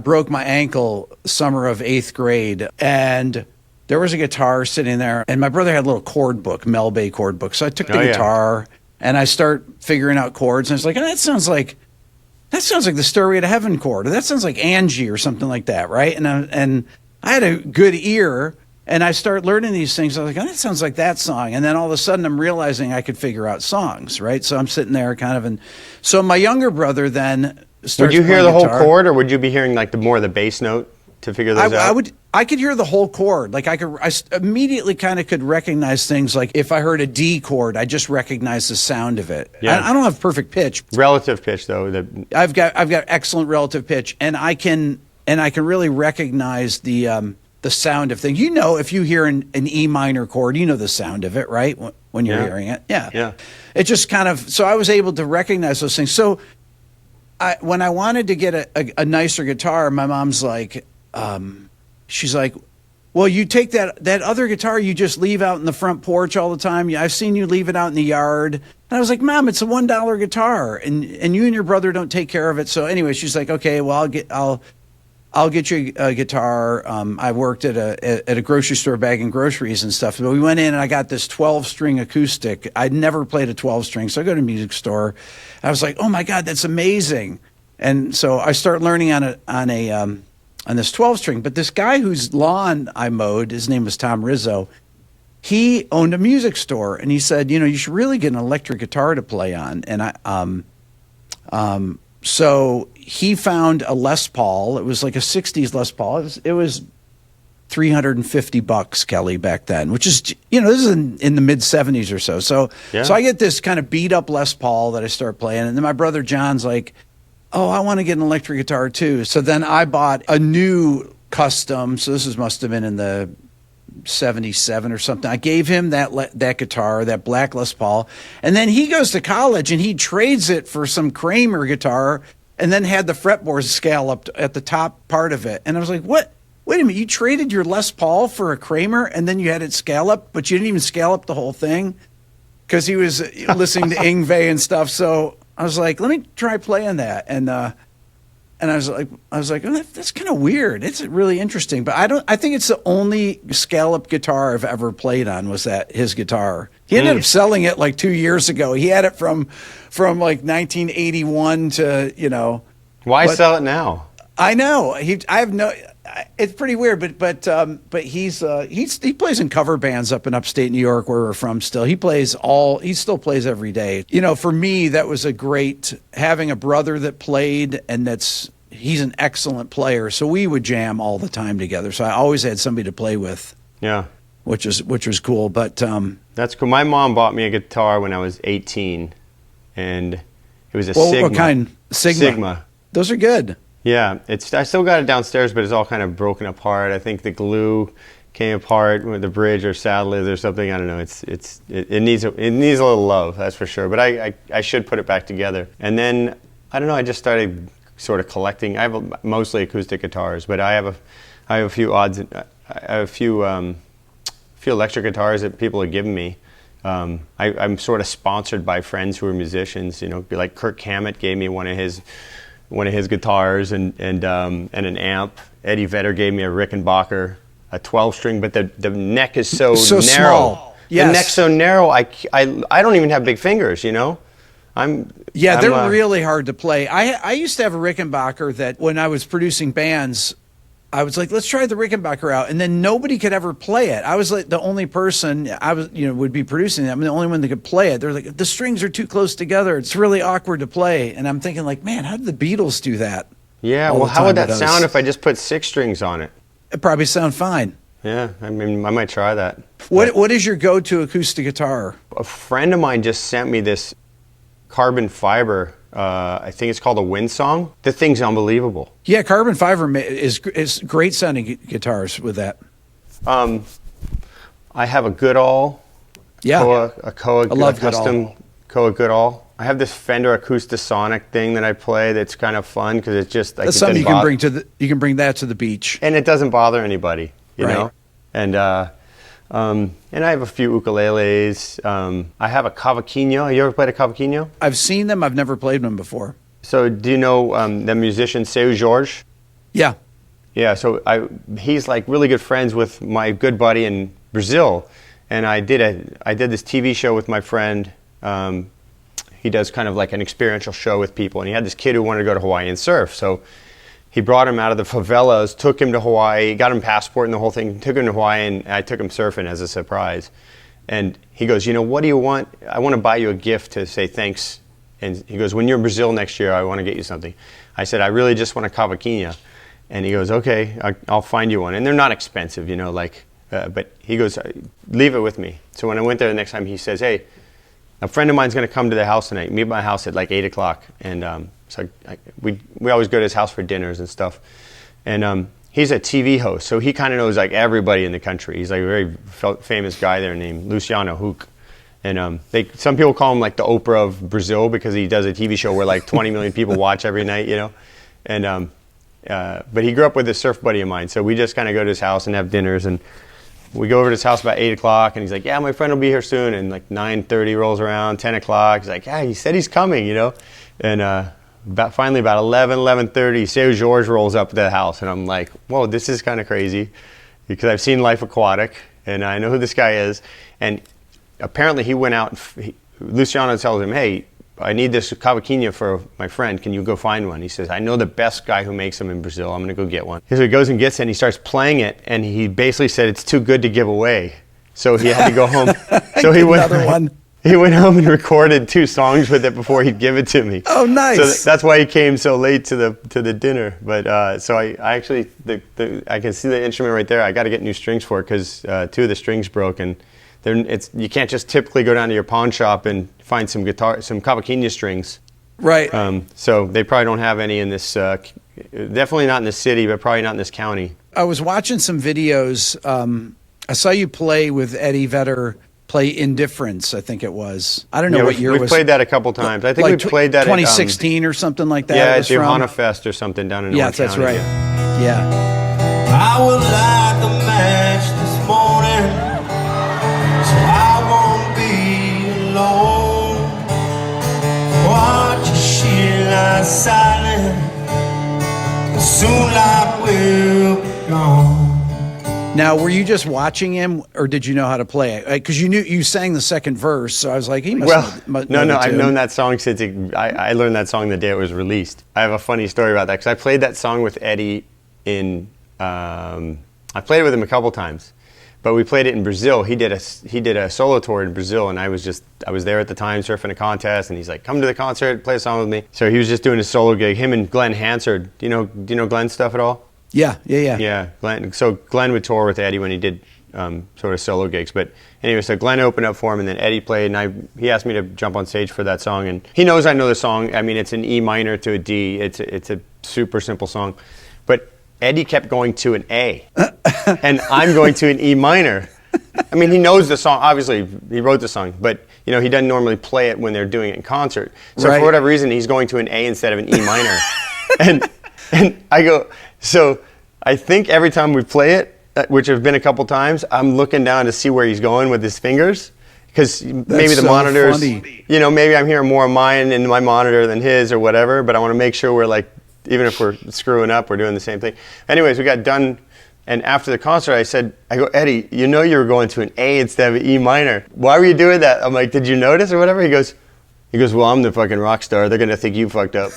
broke my ankle summer of 8th grade. And there was a guitar sitting there, and my brother had a little chord book, Mel Bay chord book. So I took the guitar and I start figuring out chords, and it's like, oh, that sounds like the Stairway to Heaven chord, or that sounds like Angie or something like that, right? And I had a good ear, and I start learning these things. I was like, oh, that sounds like that song. And then all of a sudden I'm realizing I could figure out songs, right? So I'm sitting there kind of, and so my younger brother then starts. Would you hear the guitar. whole chord, or would you be hearing like the bass note to figure those out? I could hear the whole chord. Like I immediately kind of could recognize things. Like if I heard a D chord, I just recognize the sound of it. Yeah. I don't have perfect pitch. Relative pitch though. I've got excellent relative pitch, and I can really recognize the sound of things. You know, if you hear an E minor chord, you know the sound of it, right? When you're hearing it. Yeah. Yeah. It just kind of, so I was able to recognize those things. So when I wanted to get a nicer guitar, my mom's like, she's like, well, you take that other guitar you just leave out in the front porch all the time. I've seen you leave it out in the yard. And I was like, Mom, it's a $1 guitar, and you and your brother don't take care of it. So anyway, she's like, okay, well, I'll get you a guitar. I worked at a grocery store bagging groceries and stuff. But we went in and I got this 12-string acoustic. I'd never played a 12-string, so I go to a music store. I was like, oh my God, that's amazing. And so I start learning on this 12-string. But this guy whose lawn I mowed, his name was Tom Rizzo. He owned a music store, and he said, you should really get an electric guitar to play on. And so he found a Les Paul. It was like a 60s Les Paul. It was $350, Kelly, back then, which is, this is in the mid 70s or so. So I get this kind of beat up Les Paul that I start playing. And then my brother John's like, oh, I want to get an electric guitar too. So then I bought a new custom. So this must have been in the 77 or something. I gave him that guitar, that black Les Paul, and then he goes to college and he trades it for some Kramer guitar, and then had the fretboards scalloped at the top part of it. And I was like, what? Wait a minute, you traded your Les Paul for a Kramer and then you had it scalloped, but you didn't even scallop the whole thing? Because he was listening to Yngwie and stuff. So I was like, let me try playing that. And I was like, oh, that's kind of weird. It's really interesting, but I think it's the only scallop guitar I've ever played on was his guitar. He ended up selling it like 2 years ago. He had it from like 1981 to, Why sell it now? I know. It's pretty weird, but he plays in cover bands up in upstate New York where we're from still. He still plays every day. For me, that was a great, having a brother that played, and he's an excellent player. So we would jam all the time together. So I always had somebody to play with. Yeah. Which was cool. But that's cool. My mom bought me a guitar when I was 18, and it was a Sigma. What kind? Sigma. Those are good. Yeah, I still got it downstairs, but it's all kind of broken apart. I think the glue came apart with the bridge or saddlers or something. I don't know. It needs a little love, that's for sure. But I should put it back together. And then I don't know. I just started sort of collecting. I have mostly acoustic guitars, but I have a few electric guitars that people have given me. I'm sort of sponsored by friends who are musicians. Like Kirk Hammett gave me one of his guitars and an amp. Eddie Vedder gave me a Rickenbacker, a 12-string, but the neck is so narrow. Small. Yes. The neck's so narrow. I don't even have big fingers. They're really hard to play. I used to have a Rickenbacker that when I was producing bands, I was like, let's try the Rickenbacker out. And then nobody could ever play it. I was like the only person would be producing it. I'm the only one that could play it. They're like, the strings are too close together. It's really awkward to play. And I'm thinking like, man, how did the Beatles do that? Yeah, well, how would that sound if I just put 6 strings on it? It'd probably sound fine. Yeah, I mean, I might try that. What is your go-to acoustic guitar? A friend of mine just sent me this carbon fiber I think it's called a Wind Song. The thing's unbelievable. Yeah, Carbon Fiber is great sounding guitars with that. I have a Goodall. Yeah. A custom Koa Goodall. I have this Fender Acoustasonic thing that I play that's kind of fun because it's just like that's something you can bring you can bring that to the beach, and it doesn't bother anybody, you right. know. And I have a few ukuleles. I have a cavaquinho. You ever played a cavaquinho? I've seen them. I've never played them before. So do you know the musician Seu Jorge? Yeah. Yeah. So he's like really good friends with my good buddy in Brazil, and I did this TV show with my friend. He does kind of like an experiential show with people, and he had this kid who wanted to go to Hawaii and surf. So he brought him out of the favelas, took him to Hawaii, got him a passport and the whole thing, took him to Hawaii, and I took him surfing as a surprise. And he goes, you know, what do you want? I want to buy you a gift to say thanks. And he goes, when you're in Brazil next year, I want to get you something. I said, I really just want a cavaquinha. And he goes, okay, I'll find you one. And they're not expensive, you know, like, but he goes, leave it with me. So when I went there the next time, he says, hey, a friend of mine's going to come to the house tonight, meet at my house at like 8 o'clock. And so we always go to his house for dinners and stuff. And he's a TV host, so he kind of knows like everybody in the country. He's like a very famous guy there named Luciano Huck. And some people call him like the Oprah of Brazil because he does a TV show where like 20 million people watch every night, you know. And but he grew up with a surf buddy of mine, so we just kind of go to his house and have dinners. And we go over to his house about 8 o'clock, and he's like, yeah, my friend will be here soon. And like 9:30 rolls around, 10 o'clock. He's like, yeah, he said he's coming, you know. And finally about 11:30, Seu Jorge rolls up to the house, and I'm like, whoa, this is kind of crazy because I've seen Life Aquatic, and I know who this guy is. And apparently he went out, Luciano tells him, hey, I need this cavaquinha for my friend. Can you go find one? He says, I know the best guy who makes them in Brazil. I'm going to go get one. So he goes and gets it, and he starts playing it, and he basically said it's too good to give away. So he had to go home. So he went, he went home and recorded 2 songs with it before he'd give it to me. Oh, nice. So that's why he came so late to the dinner. But so I actually, I can see the instrument right there. I got to get new strings for it because 2 of the strings broke, and you can't just typically go down to your pawn shop and find some cavaquinha strings. Right. So they probably don't have any in this, definitely not in this city, but probably not in this county. I was watching some videos. I saw you play with Eddie Vedder, play Indifference, I think it was. I don't know what year it was. We've played that a couple times. I think like we played that 2016 or something like that. Yeah, at Johanna Fest or something down in Orange that's County. right. Yeah. I would light the match this morning, so I won't be alone. Watch your shit lie silent, and soon light will be gone. Now, were you just watching him, or did you know how to play it? Because you sang the second verse, so I was like, he must know no, I've known that song since I learned that song the day it was released. I have a funny story about that because I played that song with Eddie I played it with him a couple times, but we played it in Brazil. He did a solo tour in Brazil, and I was there at the time surfing a contest, and he's like, come to the concert, play a song with me. So he was just doing a solo gig. Him and Glenn Hansard. Do you know Glenn's stuff at all? Yeah. Yeah, Glenn. So Glenn would tour with Eddie when he did sort of solo gigs. But anyway, so Glenn opened up for him, and then Eddie played, and he asked me to jump on stage for that song. And he knows I know the song. I mean, it's an E minor to a D. It's a super simple song. But Eddie kept going to an A, and I'm going to an E minor. I mean, he knows the song. Obviously, he wrote the song, but he doesn't normally play it when they're doing it in concert. So for whatever reason, he's going to an A instead of an E minor. and I go, so I think every time we play it, which have been a couple times, I'm looking down to see where he's going with his fingers. Because maybe the monitors, funny. Maybe I'm hearing more of mine in my monitor than his or whatever, but I want to make sure we're like, even if we're screwing up, we're doing the same thing. Anyways, we got done, and after the concert, I go, Eddie, you were going to an A instead of an E minor. Why were you doing that? I'm like, did you notice or whatever? He goes, well, I'm the fucking rock star. They're going to think you fucked up.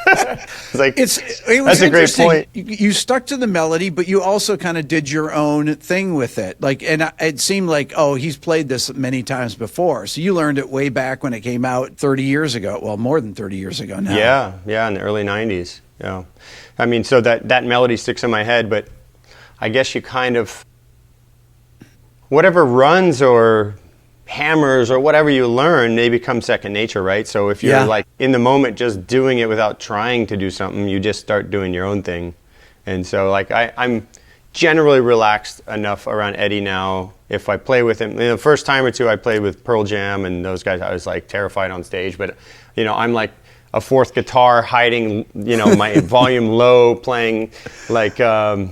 It's like, that's a great point. You stuck to the melody, but you also kind of did your own thing with it. And it seemed like, he's played this many times before. So you learned it way back when it came out 30 years ago. Well, more than 30 years ago now. Yeah, in the early 90s. Yeah. I mean, so that melody sticks in my head, but I guess you kind of, whatever runs or hammers or whatever you learn, they become second nature, right? So if you're like in the moment just doing it without trying to do something, you just start doing your own thing. And so like I'm generally relaxed enough around Eddie now. If I play with him, the first time or two I played with Pearl Jam and those guys, I was like terrified on stage, but I'm like a fourth guitar hiding, my volume low, playing like a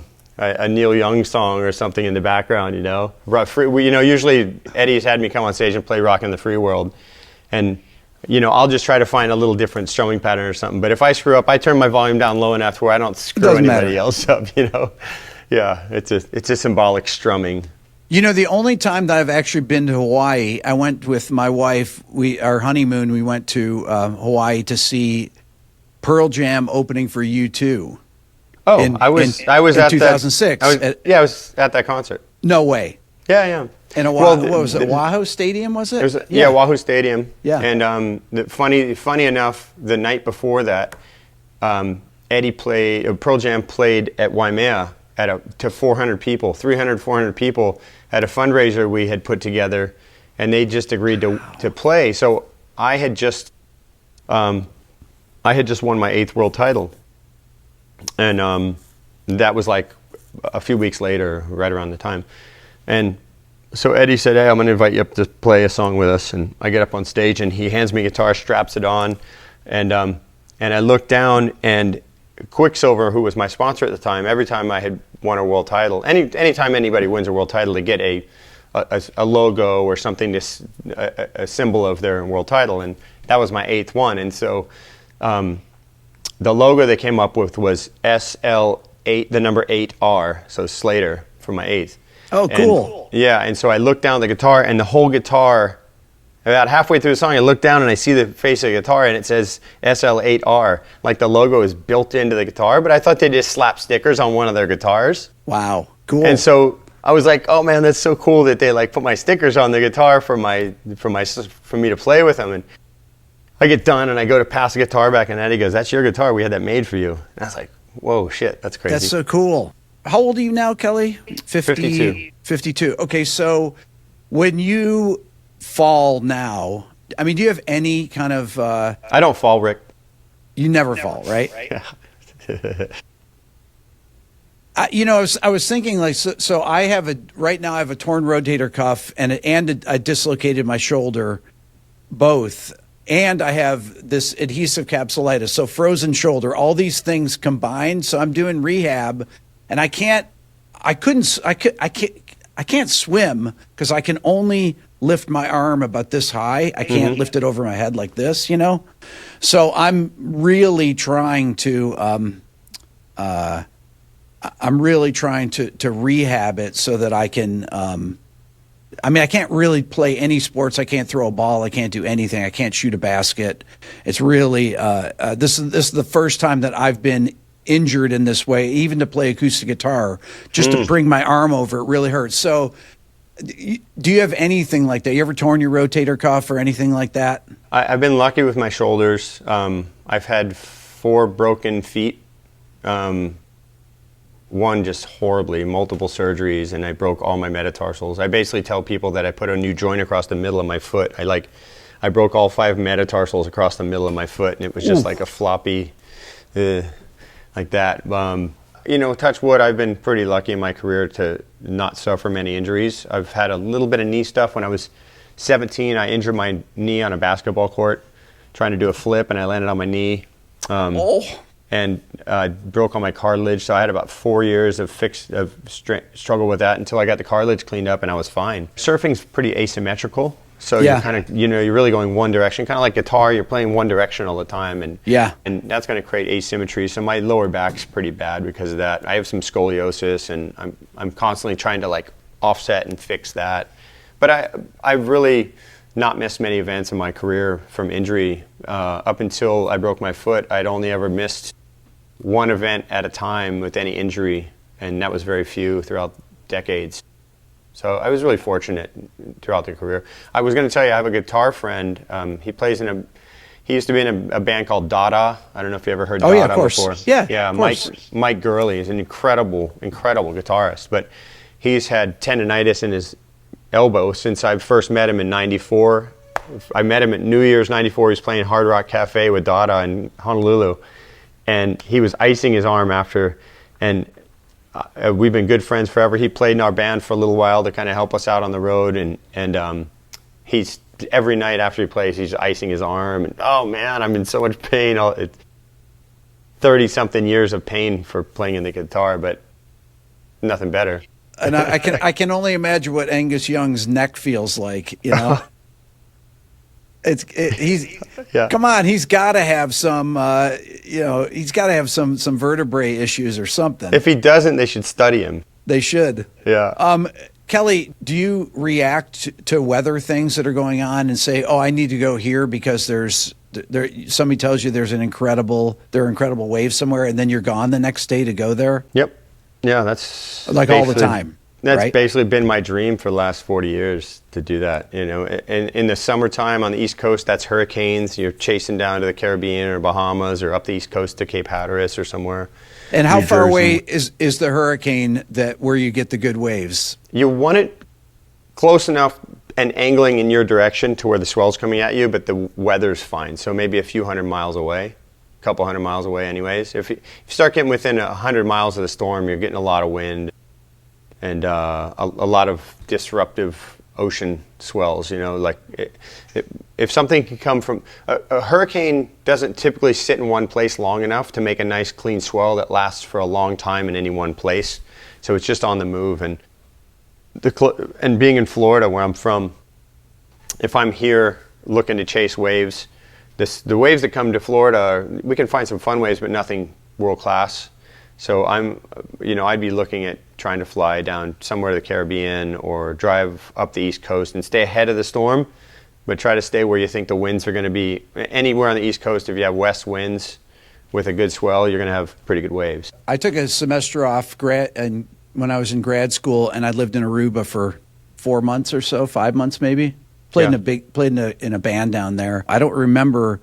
Neil Young song or something in the background, usually Eddie's had me come on stage and play Rockin' the Free World, and I'll just try to find a little different strumming pattern or something, but if I screw up, I turn my volume down low enough where I don't screw anybody else up, Yeah, it's a symbolic strumming. The only time that I've actually been to Hawaii, I went with my wife. Our honeymoon, we went to Hawaii to see Pearl Jam opening for U2. Oh, I was in at 2006. I was at that concert. No way. Yeah. In what was it? Wahoo Stadium, was it? Wahoo Stadium. Yeah. And funny enough, the night before that, Pearl Jam played at Waimea to 400 people, 300, 400 people at a fundraiser we had put together, and they just agreed to play. So I had just won my 8th world title, and that was like a few weeks later, right around the time. And so Eddie said, "Hey, I'm going to invite you up to play a song with us." And I get up on stage, and he hands me a guitar, straps it on, and I look down, and Quicksilver, who was my sponsor at the time, every time I had won a world title, anytime anybody wins a world title, they get a logo or something, a symbol of their world title, and that was my 8th one. And so the logo they came up with was SL8, the number 8R, so Slater for my 8th. Oh, cool. And so I looked down the guitar, and the whole guitar, about halfway through the song, I look down and I see the face of the guitar, and it says SL8R. Like the logo is built into the guitar, but I thought they just slapped stickers on one of their guitars. Wow, cool. And so I was like, oh man, that's so cool that they like put my stickers on the guitar for me to play with them. And I get done and I go to pass the guitar back, and Eddie goes, "That's your guitar. We had that made for you." And I was like, whoa, shit, that's crazy. That's so cool. How old are you now, Kelly? 52. 52. Okay, so when you fall now, I mean, do you have any kind of I don't fall, Rick. You never fall, right? I was thinking like, so I right now I have a torn rotator cuff and I dislocated my shoulder, both, and I have this adhesive capsulitis, so frozen shoulder, all these things combined. So I'm doing rehab, and I can't swim because I can only lift my arm about this high. I can't lift it over my head like this, So I'm really trying to rehab it so that I can. I can't really play any sports. I can't throw a ball. I can't do anything. I can't shoot a basket. It's really this is the first time that I've been injured in this way, even to play acoustic guitar. Just to bring my arm over, it really hurts. So. Do you have anything like that? You ever torn your rotator cuff or anything like that? I've been lucky with my shoulders. I've had 4 broken feet. One just horribly, multiple surgeries, and I broke all my metatarsals. I basically tell people that I put a new joint across the middle of my foot. I broke all 5 metatarsals across the middle of my foot, and it was just like a floppy, like that. Touch wood, I've been pretty lucky in my career to not suffer many injuries. I've had a little bit of knee stuff. When I was 17, I injured my knee on a basketball court trying to do a flip, and I landed on my knee and broke all my cartilage. So I had about 4 years of struggle with that until I got the cartilage cleaned up, and I was fine. Surfing's pretty asymmetrical. So you're kind of, you're really going one direction, kind of like guitar. You're playing one direction all the time, and that's going to create asymmetry. So my lower back's pretty bad because of that. I have some scoliosis, and I'm constantly trying to like offset and fix that. But I've really not missed many events in my career from injury. Up until I broke my foot, I'd only ever missed one event at a time with any injury, and that was very few throughout decades. So I was really fortunate throughout the career. I was going to tell you, I have a guitar friend. He used to be in a band called Dada. I don't know if you ever heard Dada before. Yeah, Mike Gurley is an incredible guitarist. But he's had tendonitis elbow since I first met him in '94. I met him at New Year's '94. He was playing Hard Rock Cafe with Dada in Honolulu, and he was icing his arm after. And we've been good friends forever. He played in our band for a little while to kind of help us out on the road, and he's every night after he plays, he's icing his arm. And oh man, I'm in so much pain. 30-something years of pain for playing in the guitar, but nothing better. And I can only imagine what Angus Young's neck feels like. You know, come on, he's got to have some he's got to have some vertebrae issues or something. If he doesn't, they should study him. They should. Yeah. Kelly, do you react to weather things that are going on and say, "Oh, I need to go here because somebody tells you there are incredible waves somewhere," and then you're gone the next day to go there? Yep. Yeah, that's like all the time. That's right? basically been my dream for the last 40 years to do that. You know, and in the summertime on the East Coast, that's hurricanes. You're chasing down to the Caribbean or Bahamas or up the East Coast to Cape Hatteras or somewhere. And how far away is the hurricane where you get the good waves? You want it close enough and angling in your direction to where the swell's coming at you, but the weather's fine. So maybe a few hundred miles away, a couple hundred miles away anyways. If you start getting within 100 miles of the storm, you're getting a lot of wind and a lot of disruptive ocean swells. You know, like if something can come from a hurricane doesn't typically sit in one place long enough to make a nice clean swell that lasts for a long time in any one place. So it's just on the move. And being in Florida where I'm from, if I'm here looking to chase waves, the waves that come to Florida, we can find some fun waves, but nothing world class. So I'd be looking at trying to fly down somewhere to the Caribbean or drive up the East Coast and stay ahead of the storm, but try to stay where you think the winds are going to be. Anywhere on the East Coast, if you have west winds with a good swell, you're going to have pretty good waves. I took a semester off when I was in grad school, and I lived in Aruba for 4 months or so, 5 months maybe. Played in a band down there. I don't remember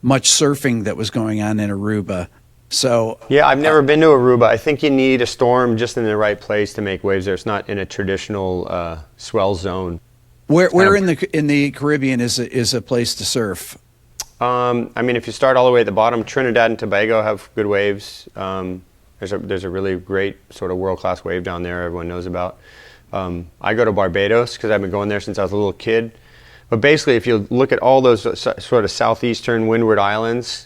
much surfing that was going on in Aruba. So yeah, I've never been to Aruba. I think you need a storm just in the right place to make waves there. It's not in a traditional swell zone. Where in the Caribbean is a place to surf? If you start all the way at the bottom, Trinidad and Tobago have good waves. There's a really great sort of world-class wave down there everyone knows about. I go to Barbados because I've been going there since I was a little kid. But basically, if you look at all those sort of southeastern windward islands,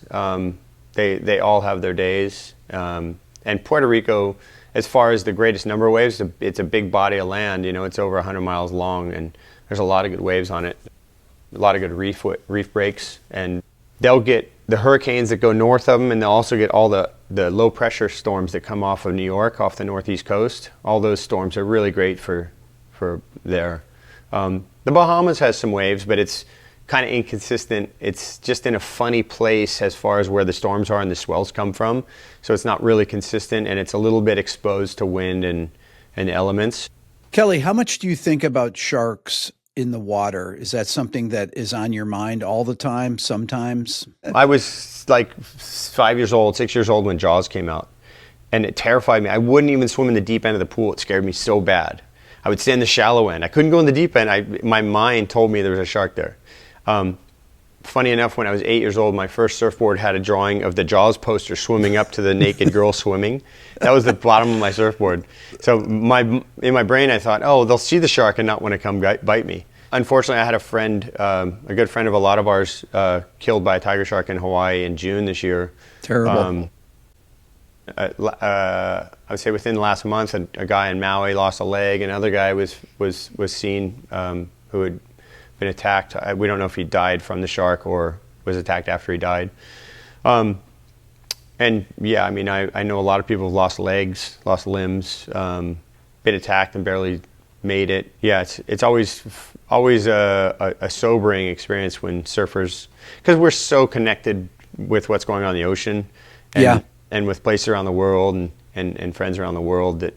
they all have their days. And Puerto Rico, as far as the greatest number of waves, it's a big body of land. You know, it's over 100 miles long, and there's a lot of good waves on it. A lot of good reef breaks, and they'll get the hurricanes that go north of them, and they'll also get all the low pressure storms that come off of New York, off the northeast coast. All those storms are really great for there. The Bahamas has some waves, but it's kind of inconsistent. It's just in a funny place as far as where the storms are and the swells come from. So it's not really consistent, and it's a little bit exposed to wind and elements. Kelly, how much do you think about sharks in the water? Is that something that is on your mind all the time, sometimes? I was like 6 years old when Jaws came out, and it terrified me. I wouldn't even swim in the deep end of the pool. It scared me so bad. I would stay in the shallow end. I couldn't go in the deep end. My mind told me there was a shark there. Funny enough, when I was 8 years old, my first surfboard had a drawing of the Jaws poster swimming up to the naked girl swimming. That was the bottom of my surfboard. So in my brain, I thought, oh, they'll see the shark and not want to come bite me. Unfortunately, I had a friend, a good friend of a lot of ours, killed by a tiger shark in Hawaii in June this year. Terrible. I would say within the last month, a guy in Maui lost a leg. Another guy was seen who had been attacked. We don't know if he died from the shark or was attacked after he died. And yeah, I mean, I know a lot of people have lost legs, lost limbs, been attacked and barely made it. Yeah, it's always a sobering experience when surfers, because we're so connected with what's going on in the ocean. And with places around the world and friends around the world that,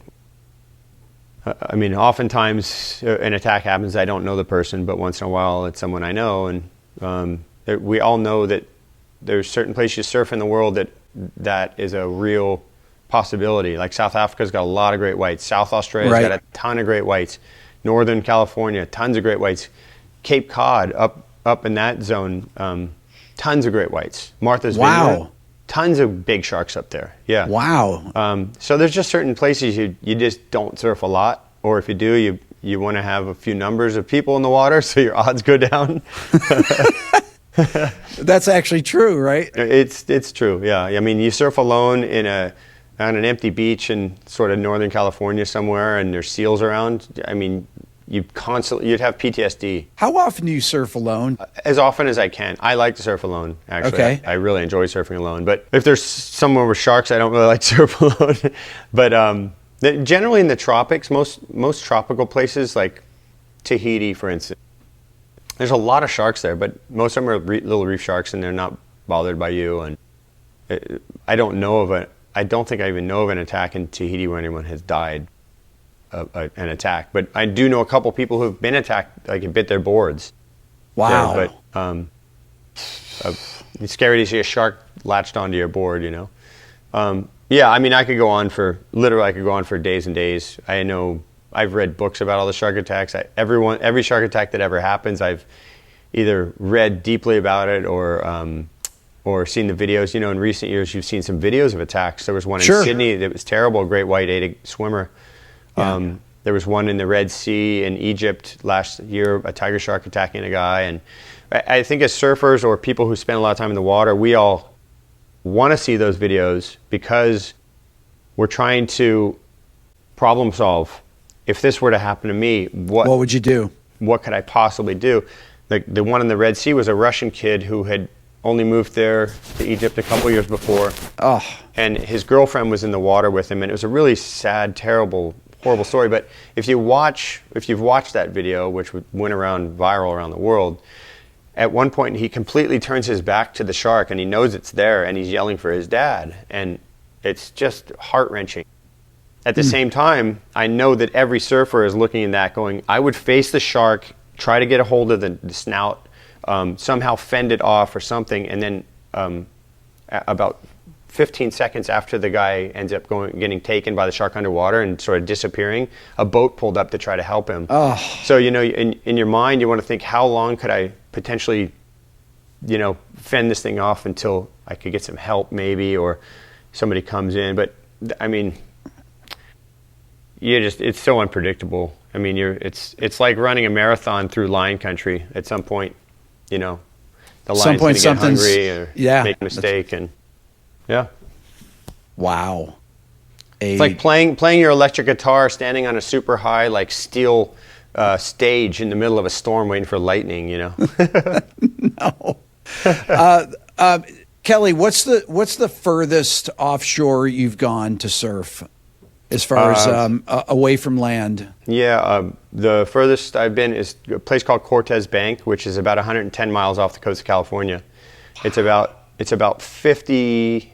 I mean, oftentimes an attack happens. I don't know the person, but once in a while it's someone I know. And we all know that there's certain places you surf in the world that is a real possibility. Like South Africa's got a lot of great whites. South Australia's got a ton of great whites. Northern California, tons of great whites. Cape Cod, up in that zone, tons of great whites. Martha's Vineyard, tons of big sharks up there. Yeah. Wow. So there's just certain places you just don't surf a lot, or if you do, you want to have a few numbers of people in the water so your odds go down. That's actually true, right? It's true. Yeah. I mean, you surf alone on an empty beach in sort of Northern California somewhere, and there's seals around. I mean, you'd have PTSD. How often do you surf alone? As often as I can. I like to surf alone, actually. Okay. I really enjoy surfing alone. But if there's somewhere with sharks, I don't really like to surf alone. But generally in the tropics, most tropical places like Tahiti, for instance, there's a lot of sharks there, but most of them are little reef sharks, and they're not bothered by you. And I don't think I even know of an attack in Tahiti where anyone has died. An attack, but I do know a couple people who've been attacked, like it bit their boards. Wow. Yeah, but it's scary to see a shark latched onto your board, you know. Yeah, I mean, I could go on for days and days. I know I've read books about all the shark attacks. Every shark attack that ever happens, I've either read deeply about it or seen the videos. You know, in recent years, you've seen some videos of attacks. There was one in Sydney that was terrible. A great white ate a swimmer. Yeah. There was one in the Red Sea in Egypt last year, a tiger shark attacking a guy. And I think as surfers or people who spend a lot of time in the water, we all want to see those videos because we're trying to problem solve. If this were to happen to me, what would you do? What could I possibly do? The one in the Red Sea was a Russian kid who had only moved there to Egypt a couple years before. Oh. And his girlfriend was in the water with him, and it was a really sad, terrible, horrible story. But if you've watched that video, which went viral around the world, at one point he completely turns his back to the shark, and he knows it's there, and he's yelling for his dad, and it's just heart-wrenching. At the same time, I know that every surfer is looking at that going, I would face the shark, try to get a hold of the snout, somehow fend it off or something, and then about 15 seconds after the guy ends up getting taken by the shark underwater and sort of disappearing, a boat pulled up to try to help him. Oh. So, you know, in your mind, you want to think, how long could I potentially, you know, fend this thing off until I could get some help maybe, or somebody comes in. But, I mean, it's so unpredictable. I mean, it's like running a marathon through lion country. At some point, you know, the lion's going to get hungry or make a mistake, and yeah. Wow. It's like playing your electric guitar standing on a super high, like steel stage in the middle of a storm waiting for lightning, you know? No. Kelly, what's the furthest offshore you've gone to surf as far as away from land? Yeah, the furthest I've been is a place called Cortez Bank, which is about 110 miles off the coast of California. Wow. It's about 50.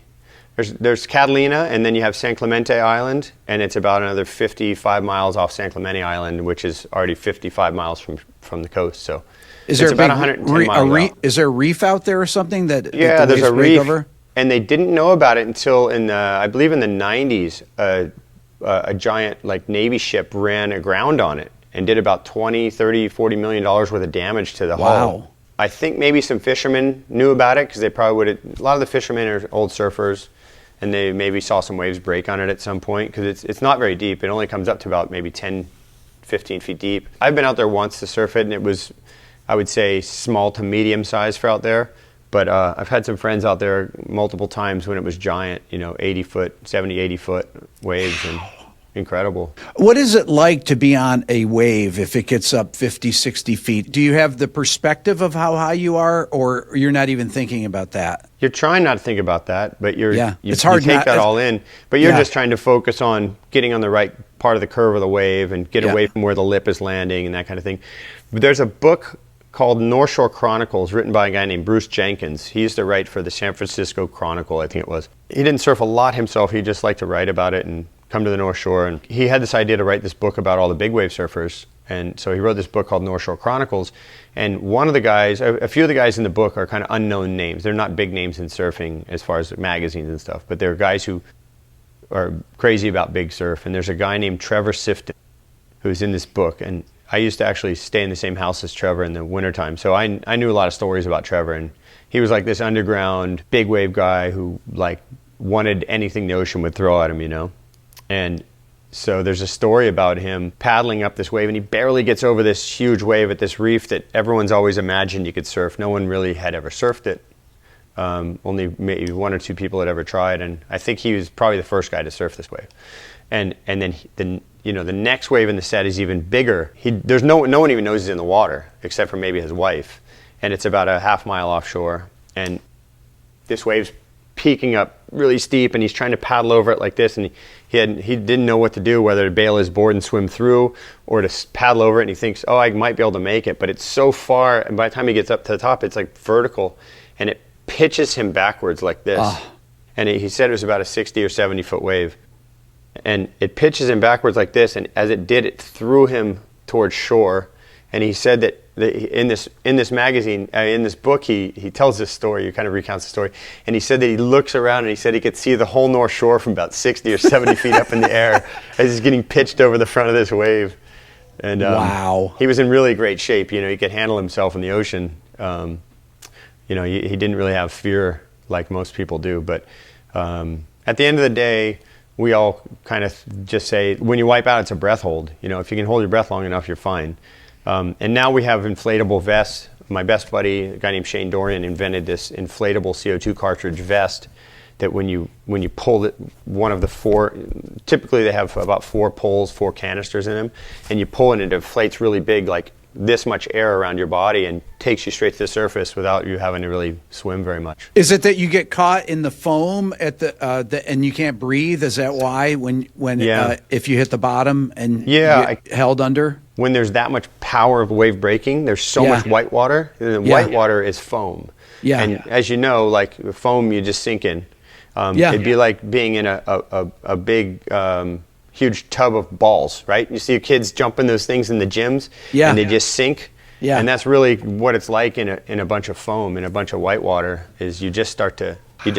There's Catalina, and then you have San Clemente Island, and it's about another 55 miles off San Clemente Island, which is already 55 miles from the coast. So it's about 110 miles out. Is there a reef out there or something that? Yeah, there's a reef, and they didn't know about it until I believe in the 90s. A giant like Navy ship ran aground on it and did about 20, 30, 40 million dollars worth of damage to the hull. I think maybe some fishermen knew about it because they probably would have. A lot of the fishermen are old surfers, and they maybe saw some waves break on it at some point because it's not very deep. It only comes up to about maybe 10, 15 feet deep. I've been out there once to surf it, and it was, I would say, small to medium size for out there. But I've had some friends out there multiple times when it was giant, you know, 70, 80 foot waves, and incredible. What is it like to be on a wave if it gets up 50, 60 feet? Do you have the perspective of how high you are, or you're not even thinking about that? You're trying not to think about that, but it's hard you take that all in. But you're just trying to focus on getting on the right part of the curve of the wave and get away from where the lip is landing and that kind of thing. But there's a book called North Shore Chronicles, written by a guy named Bruce Jenkins. He used to write for the San Francisco Chronicle, I think it was. He didn't surf a lot himself. He just liked to write about it and come to the North Shore. And he had this idea to write this book about all the big wave surfers. And so he wrote this book called North Shore Chronicles. And one of the guys, a few of the guys in the book are kind of unknown names. They're not big names in surfing as far as magazines and stuff, but they're guys who are crazy about big surf. And there's a guy named Trevor Sifton who's in this book. And I used to actually stay in the same house as Trevor in the wintertime. So I knew a lot of stories about Trevor, and he was like this underground big wave guy who like wanted anything the ocean would throw at him, you know? And so there's a story about him paddling up this wave, and he barely gets over this huge wave at this reef that everyone's always imagined you could surf. No one really had ever surfed it. Only maybe 1 or 2 people had ever tried, and I think he was probably the first guy to surf this wave. And then the next wave in the set is even bigger. There's no one even knows he's in the water except for maybe his wife, and it's about a half mile offshore, and this wave's peaking up really steep, and he's trying to paddle over it like this, and he didn't know what to do, whether to bail his board and swim through or to paddle over it, and he thinks, oh, I might be able to make it, but it's so far, and by the time he gets up to the top, it's like vertical, and it pitches him backwards like this. And he said it was about a 60 or 70 foot wave, and it pitches him backwards like this, and as it did, it threw him towards shore. And he said that in this magazine, in this book, he tells this story, he kind of recounts the story, and he said that he looks around and he said he could see the whole North Shore from about 60 or 70 feet up in the air as he's getting pitched over the front of this wave. And wow. He was in really great shape. You know, he could handle himself in the ocean. You know, he didn't really have fear like most people do. But at the end of the day, we all kind of just say, when you wipe out, it's a breath hold. You know, if you can hold your breath long enough, you're fine. And now we have inflatable vests. My best buddy, a guy named Shane Dorian, invented this inflatable CO2 cartridge vest that when you pull it, one of the 4, typically they have about 4 poles, 4 canisters in them, and you pull it and it inflates really big, like this much air around your body, and takes you straight to the surface without you having to really swim very much. Is it that you get caught in the foam at and you can't breathe? Is that why when if you hit the bottom and you get held under? When there's that much power of wave breaking, there's so much white water. And white water is foam. Yeah. And as you know, like foam, you just sink in. It'd be like being in a big, huge tub of balls, right? You see kids jumping those things in the gyms, and they just sink. Yeah. And that's really what it's like in a bunch of foam, in a bunch of white water, is you just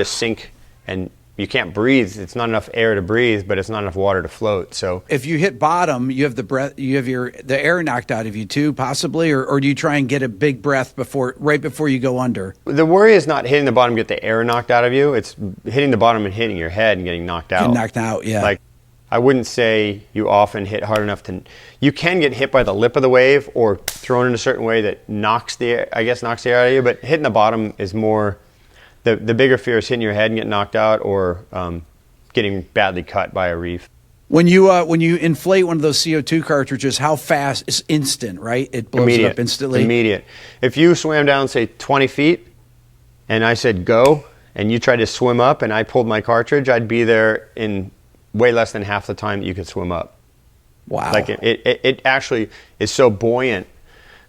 sink, and you can't breathe. It's not enough air to breathe, but it's not enough water to float. So if you hit bottom, you have the air knocked out of you too, possibly, or do you try and get a big breath right before you go under? The worry is not hitting the bottom, get the air knocked out of you. It's hitting the bottom and hitting your head and getting knocked out. Knocked out, yeah. Like, I wouldn't say you often hit hard enough to. You can get hit by the lip of the wave or thrown in a certain way that knocks the air out of you. But hitting the bottom is more. The bigger fear is hitting your head and getting knocked out, or getting badly cut by a reef. When you inflate one of those CO2 cartridges, how fast? It's instant, right? It blows it up instantly. Immediate. If you swam down, say 20 feet, and I said go, and you tried to swim up, and I pulled my cartridge, I'd be there in way less than half the time that you could swim up. Wow. Like it actually is so buoyant.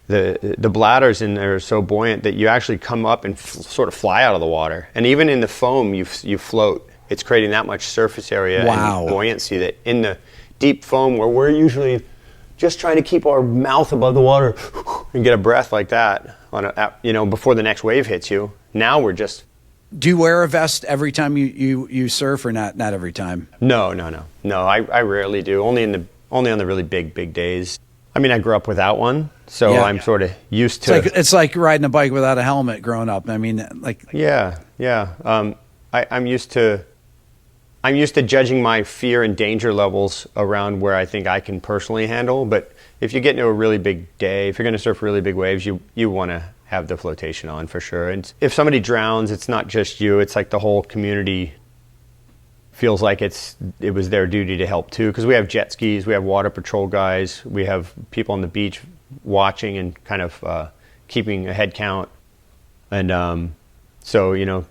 The bladders in there are so buoyant that you actually come up and sort of fly out of the water. And even in the foam, you float. It's creating that much surface area and buoyancy that in the deep foam, where we're usually just trying to keep our mouth above the water and get a breath like that before the next wave hits you. Now we're just. Do you wear a vest every time you surf, or not? Not every time. No. I rarely do. Only on the really big days. I mean, I grew up without one, so I'm sort of used to. It's like riding a bike without a helmet growing up. I mean, like. Yeah. I'm used to judging my fear and danger levels around where I think I can personally handle. But if you get into a really big day, if you're going to surf really big waves, you want to have the flotation on for sure. And if somebody drowns, it's not just you. It's like the whole community feels like it was their duty to help too, because we have jet skis, we have water patrol guys, we have people on the beach watching and kind of keeping a head count. And so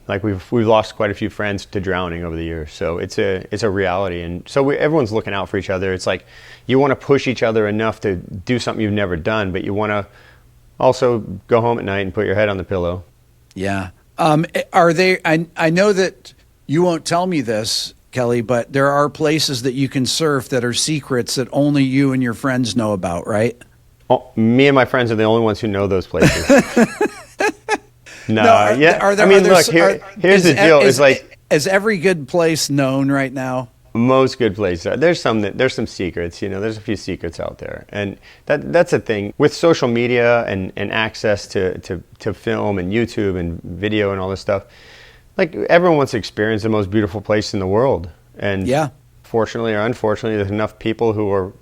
like we've lost quite a few friends to drowning over the years, so it's a reality. And so everyone's looking out for each other. It's like you want to push each other enough to do something you've never done, but you want to also go home at night and put your head on the pillow. Yeah. Are they? I know that you won't tell me this, Kelly, but there are places that you can surf that are secrets that only you and your friends know about, right? Oh, me and my friends are the only ones who know those places. Here's the deal. Is every good place known right now? Most good places. There's some secrets, you know, there's a few secrets out there. And that's a thing. With social media and access to film and YouTube and video and all this stuff, like everyone wants to experience the most beautiful place in the world. And fortunately or unfortunately, there's enough people who are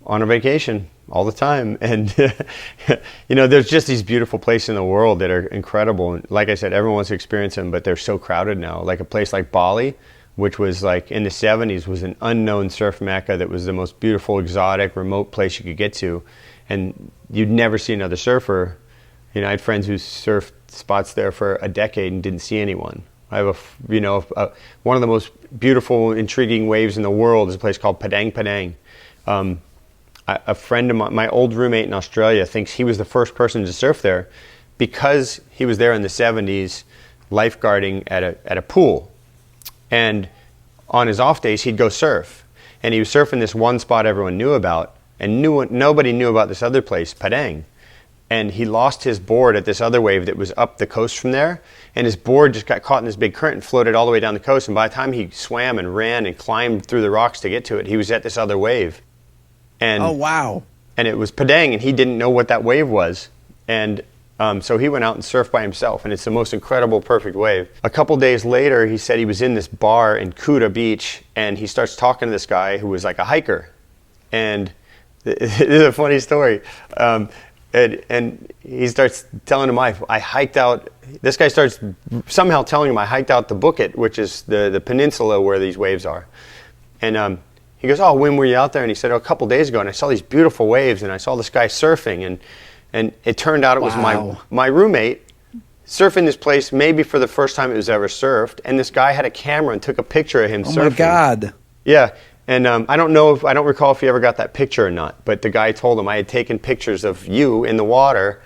on a vacation all the time. And, you know, there's just these beautiful places in the world that are incredible. And like I said, everyone wants to experience them, but they're so crowded now. Like a place like Bali, which was like in the 70s was an unknown surf mecca that was the most beautiful, exotic, remote place you could get to. And you'd never see another surfer. You know, I had friends who surfed spots there for a decade and didn't see anyone. I have one of the most beautiful, intriguing waves in the world is a place called Padang Padang. A friend of my old roommate in Australia thinks he was the first person to surf there because he was there in the 70s lifeguarding at a pool. And on his off days, he'd go surf. And he was surfing this one spot everyone knew about, and nobody knew about this other place, Padang. And he lost his board at this other wave that was up the coast from there, and his board just got caught in this big current and floated all the way down the coast. And by the time he swam and ran and climbed through the rocks to get to it, he was at this other wave. And, oh, wow. And it was Padang, and he didn't know what that wave was. And so he went out and surfed by himself, and it's the most incredible, perfect wave. A couple days later, he said he was in this bar in Kuta Beach, and he starts talking to this guy who was like a hiker. And it is a funny story. And he starts telling him, I hiked out, this guy starts somehow telling him I hiked out the Bukit, which is the peninsula where these waves are. And he goes, oh, when were you out there? And he said, oh, a couple days ago, and I saw these beautiful waves, and I saw this guy surfing, and it turned out it was my roommate surfing this place maybe for the first time it was ever surfed, and this guy had a camera and took a picture of him surfing. Oh, my God. Yeah. And I don't recall if you ever got that picture or not, but the guy told him I had taken pictures of you in the water,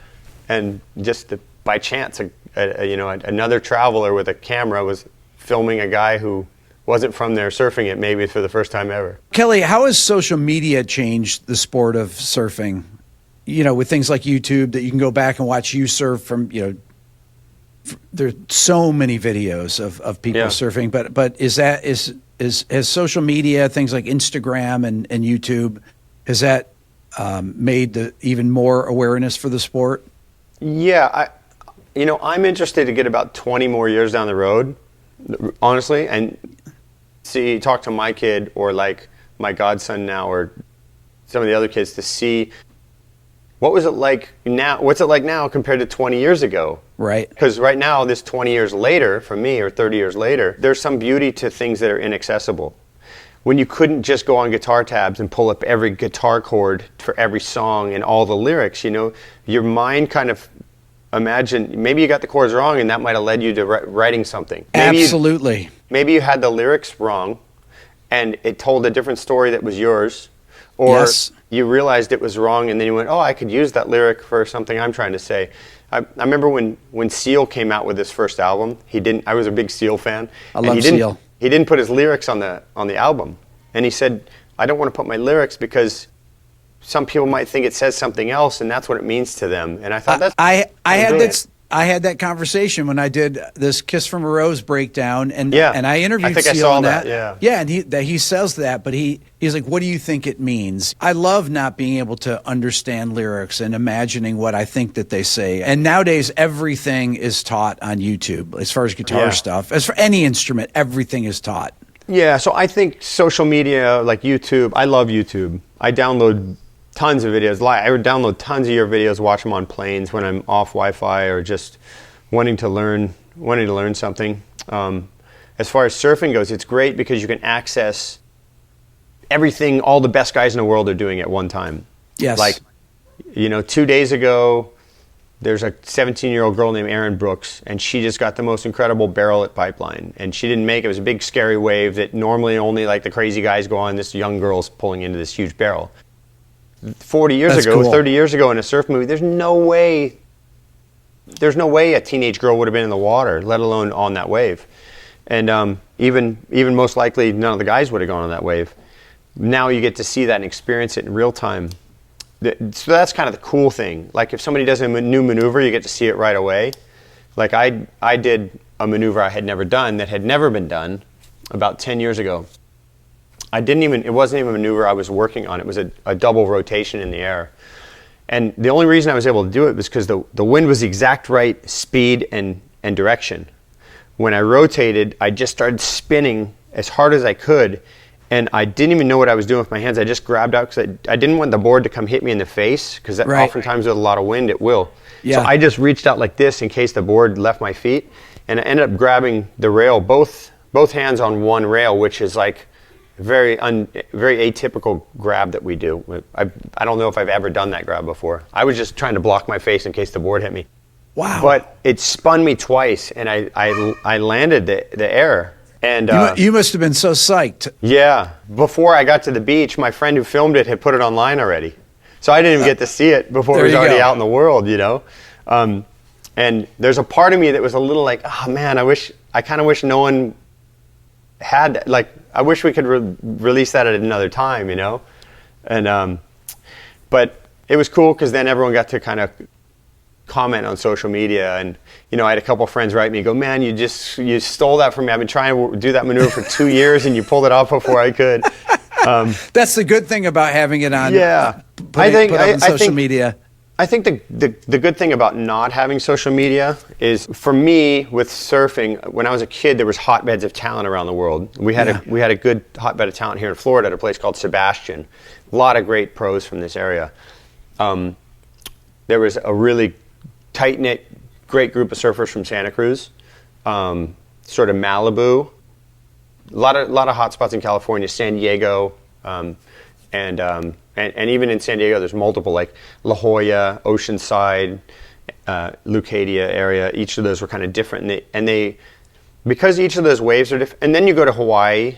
and just by chance, another traveler with a camera was filming a guy who wasn't from there surfing it maybe for the first time ever. Kelly, how has social media changed the sport of surfing? You know, with things like YouTube that you can go back and watch you surf from, you know, there's so many videos of people surfing, but has social media, things like Instagram and YouTube, has that made even more awareness for the sport? Yeah, I'm interested to get about 20 more years down the road, honestly, and talk to my kid or like my godson now or some of the other kids to see what was it like now, what's it like now compared to 20 years ago? Right. Because right now, this 20 years later, for me, or 30 years later, there's some beauty to things that are inaccessible. When you couldn't just go on guitar tabs and pull up every guitar chord for every song and all the lyrics, you know, your mind kind of imagine, maybe you got the chords wrong and that might have led you to writing something. Absolutely. Maybe you had the lyrics wrong and it told a different story that was yours. Or you realized it was wrong and then you went, oh, I could use that lyric for something I'm trying to say. I remember when Seal came out with his first album, I was a big Seal fan. I love Seal. He didn't put his lyrics on the album. And he said, I don't want to put my lyrics because some people might think it says something else and that's what it means to them. And I thought I had that conversation when I did this "Kiss from a Rose" breakdown, and I interviewed Seal I saw on that. And he says that, but he's like, "What do you think it means?" I love not being able to understand lyrics and imagining what I think that they say. And nowadays, everything is taught on YouTube. As far as guitar stuff, as for any instrument, everything is taught. Yeah, so I think social media like YouTube. I love YouTube. I download tons of videos. I would download tons of your videos, watch them on planes when I'm off Wi-Fi or just wanting to learn something. As far as surfing goes, it's great because you can access everything all the best guys in the world are doing at one time. Yes. Like, 2 days ago, there's a 17-year-old girl named Erin Brooks, and she just got the most incredible barrel at Pipeline. And she didn't make it. It was a big, scary wave that normally only like the crazy guys go on. This young girl's pulling into this huge barrel. 40 years ago, cool. 30 years ago in a surf movie, there's no way a teenage girl would have been in the water, let alone on that wave. And even most likely, none of the guys would have gone on that wave. Now you get to see that and experience it in real time. So that's kind of the cool thing. Like if somebody does a new maneuver, you get to see it right away. Like I did a maneuver I had never done that had never been done about 10 years ago. it wasn't even a maneuver I was working on. It was a double rotation in the air. And the only reason I was able to do it was because the wind was the exact right speed and direction. When I rotated, I just started spinning as hard as I could, and I didn't even know what I was doing with my hands. I just grabbed out because I didn't want the board to come hit me in the face, because oftentimes with a lot of wind it will. Yeah. So I just reached out like this in case the board left my feet, and I ended up grabbing the rail, both hands on one rail, which is like very atypical grab that we do. I don't know if I've ever done that grab before. I was just trying to block my face in case the board hit me. Wow. But it spun me twice, and I landed the air. And you must have been so psyched. Yeah. Before I got to the beach, my friend who filmed it had put it online already. So I didn't even get to see it before it was already out in the world, you know? And there's a part of me that was a little like, oh man, I kind of wish no one had, like, I wish we could release that at another time, you know? And, but it was cool because then everyone got to kind of comment on social media, and you know, I had a couple friends write me and go, man, you stole that from me. I've been trying to do that maneuver for 2 years and you pulled it off before I could. That's the good thing about having it on. Yeah, put on social media. I think the good thing about not having social media is, for me, with surfing, when I was a kid, there was hotbeds of talent around the world. We had a good hotbed of talent here in Florida at a place called Sebastian. A lot of great pros from this area. There was a really tight-knit, great group of surfers from Santa Cruz, sort of Malibu, a lot of hot spots in California, San Diego, and even in San Diego, there's multiple, like La Jolla, Oceanside, Leucadia area. Each of those were kind of different, and they because each of those waves are different. And then you go to Hawaii,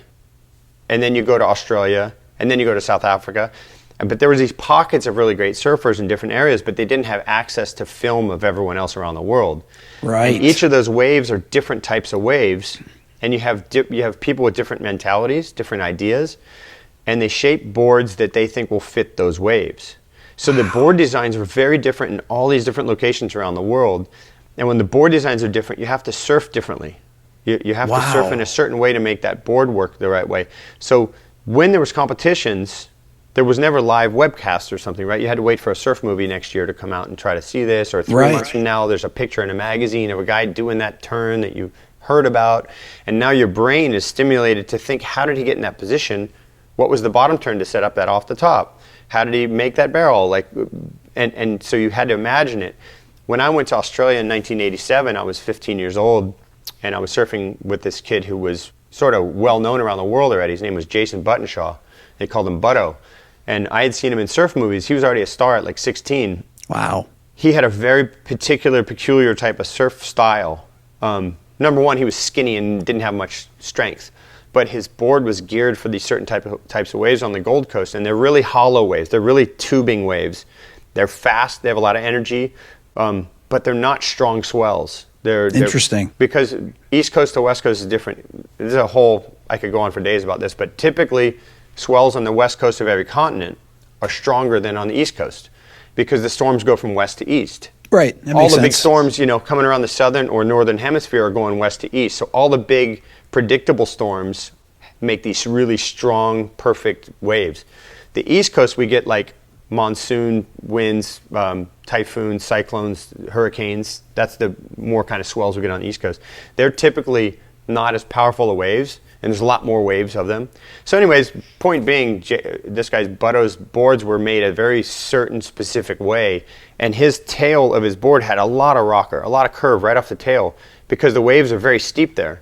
and then you go to Australia, and then you go to South Africa. But there was these pockets of really great surfers in different areas, but they didn't have access to film of everyone else around the world. Right. And each of those waves are different types of waves, and you have people with different mentalities, different ideas, and they shape boards that they think will fit those waves. So the board designs are very different in all these different locations around the world. And when the board designs are different, you have to surf differently. You have to surf in a certain way to make that board work the right way. So when there was competitions, there was never live webcast or something, right? You had to wait for a surf movie next year to come out and try to see this, or 3 months from now there's a picture in a magazine of a guy doing that turn that you heard about, and now your brain is stimulated to think, how did he get in that position? What was the bottom turn to set up that off the top? How did he make that barrel? And so you had to imagine it. When I went to Australia in 1987, I was 15 years old, and I was surfing with this kid who was sort of well known around the world already. His name was Jason Buttonshaw. They called him Butto. And I had seen him in surf movies. He was already a star at like 16. Wow. He had a very peculiar type of surf style. Number one, he was skinny and didn't have much strength. But his board was geared for these certain types of waves on the Gold Coast. And they're really hollow waves. They're really tubing waves. They're fast. They have a lot of energy. But they're not strong swells. They're interesting. Because East Coast to West Coast is different. There's a whole, I could go on for days about this. But typically, swells on the west coast of every continent are stronger than on the east coast because the storms go from west to east. Right. All the big storms, coming around the southern or northern hemisphere are going west to east. So all the big predictable storms make these really strong, perfect waves. The east coast, we get like monsoon winds, typhoons, cyclones, hurricanes. That's the more kind of swells we get on the east coast. They're typically not as powerful of waves, and there's a lot more waves of them. So anyways, point being, this guy's Butto's boards were made a very certain specific way, and his tail of his board had a lot of rocker, a lot of curve right off the tail, because the waves are very steep there.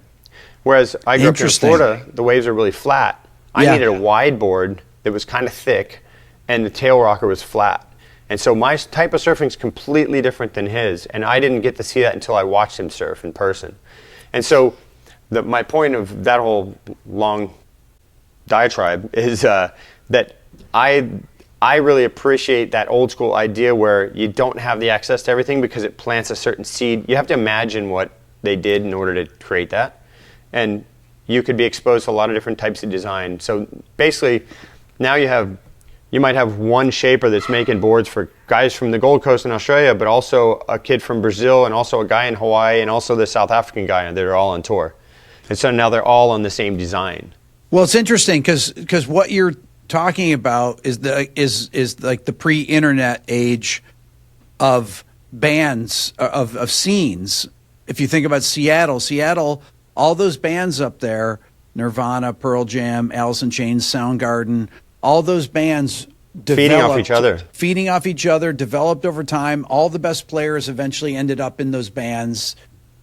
Whereas I grew up in Florida, the waves are really flat. I needed a wide board that was kind of thick, and the tail rocker was flat. And so my type of surfing is completely different than his, and I didn't get to see that until I watched him surf in person. And so my point of that whole long diatribe is that I really appreciate that old school idea where you don't have the access to everything because it plants a certain seed. You have to imagine what they did in order to create that. And you could be exposed to a lot of different types of design. So basically, now you might have one shaper that's making boards for guys from the Gold Coast in Australia, but also a kid from Brazil, and also a guy in Hawaii, and also the South African guy that are all on tour. And so now they're all on the same design. Well, it's interesting because what you're talking about is like the pre-internet age of bands, of scenes. If you think about Seattle, all those bands up there, Nirvana, Pearl Jam, Alice in Chains, Soundgarden, all those bands feeding off each other, developed over time. All the best players eventually ended up in those bands,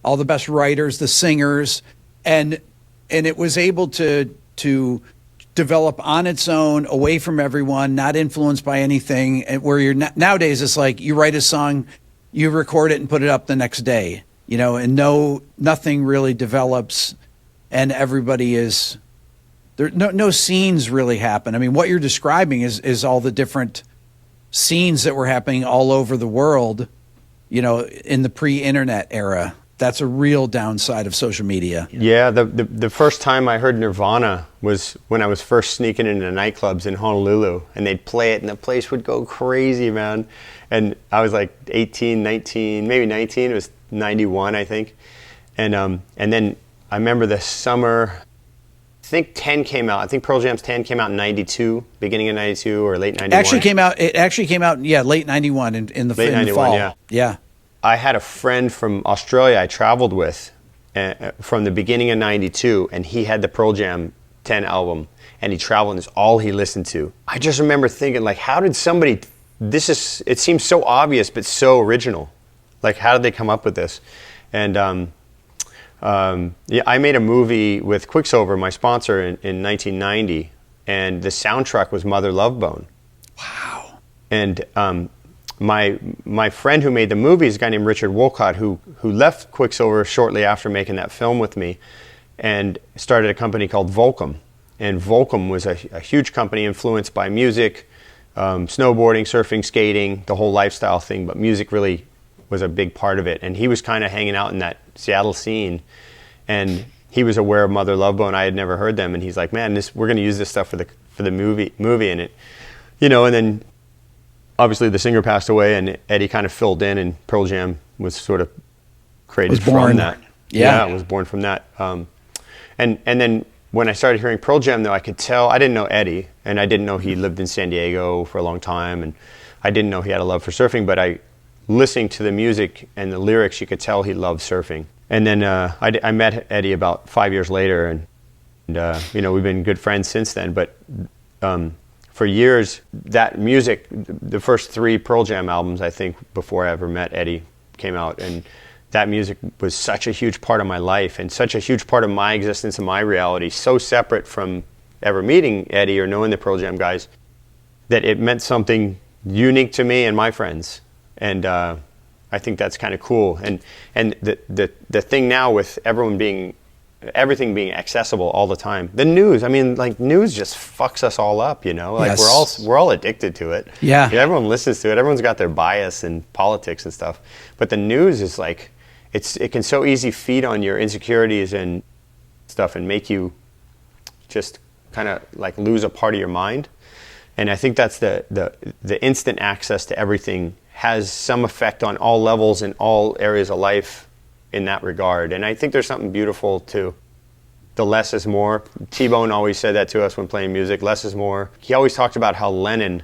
all the best writers, the singers, and it was able to develop on its own, away from everyone, not influenced by anything. And where you're nowadays, it's like you write a song, you record it and put it up the next day, and nothing really develops, and everybody is there. No scenes really happen. I mean, what you're describing is all the different scenes that were happening all over the world, in the pre-internet era. That's a real downside of social media. Yeah, the first time I heard Nirvana was when I was first sneaking into nightclubs in Honolulu, and they'd play it, and the place would go crazy, man. And I was like 18, 19, maybe 19. It was 91, I think. And then I remember the summer, I think 10 came out. I think Pearl Jam's 10 came out in 92, beginning of 92 or late 91. It actually came out, late 91 in the fall. Yeah. I had a friend from Australia I traveled with from the beginning of 92, and he had the Pearl Jam 10 album, and he traveled, and it's all he listened to. I just remember thinking, like, how did somebody, it seems so obvious, but so original. Like, how did they come up with this? And I made a movie with Quicksilver, my sponsor, in 1990, and the soundtrack was Mother Love Bone. Wow. And my friend who made the movie is a guy named Richard Wolcott, who left Quicksilver shortly after making that film with me and started a company called Volcom. And Volcom was a huge company influenced by music, snowboarding, surfing, skating, the whole lifestyle thing, but music really was a big part of it. And he was kind of hanging out in that Seattle scene, and he was aware of Mother Love Bone. I had never heard them, and he's like, man, we're going to use this stuff for the movie, and it, and then obviously the singer passed away, and Eddie kind of filled in, and Pearl Jam was sort of created from that. Yeah, it was born from that. And then when I started hearing Pearl Jam, though, I could tell, I didn't know Eddie, and I didn't know he lived in San Diego for a long time, and I didn't know he had a love for surfing, but listening to the music and the lyrics, you could tell he loved surfing. And then I met Eddie about 5 years later, and we've been good friends since then, but for years, that music, the first 3 Pearl Jam albums, I think, before I ever met Eddie, came out, and that music was such a huge part of my life and such a huge part of my existence and my reality, so separate from ever meeting Eddie or knowing the Pearl Jam guys, that it meant something unique to me and my friends. And I think that's kind of cool. And the thing now with everything being accessible all the time. The news, news just fucks us all up, Like, yes. We're all addicted to it. Yeah. Everyone listens to it. Everyone's got their bias in politics and stuff. But the news is like, it can so easy feed on your insecurities and stuff and make you just kind of like lose a part of your mind. And I think that's the instant access to everything has some effect on all levels and all areas of life in that regard. And I think there's something beautiful to the less is more. T-Bone always said that to us when playing music, less is more. He always talked about how Lennon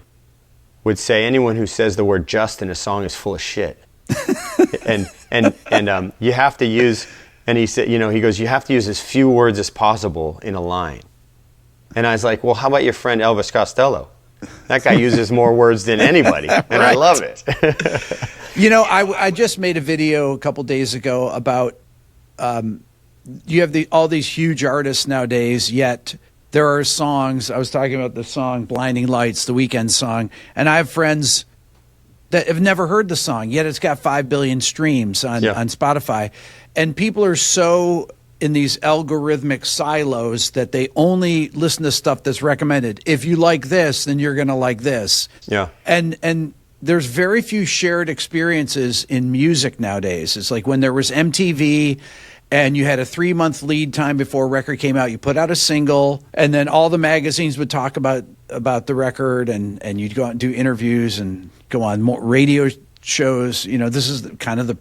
would say anyone who says the word just in a song is full of shit. and you have to use, and he said, he goes, you have to use as few words as possible in a line. And I was like, well, how about your friend Elvis Costello? That guy uses more words than anybody, and right. I love it. I just made a video a couple days ago about you have all these huge artists nowadays, yet there are songs. I was talking about the song Blinding Lights, the Weeknd song, and I have friends that have never heard the song, yet it's got 5 billion streams on Spotify. And people are so in these algorithmic silos that they only listen to stuff that's recommended. If you like this, then you're going to like this. Yeah. And there's very few shared experiences in music nowadays. It's like when there was MTV and you had a 3-month lead time before a record came out, you put out a single, and then all the magazines would talk about the record, and you'd go out and do interviews and go on more radio shows. This is kind of the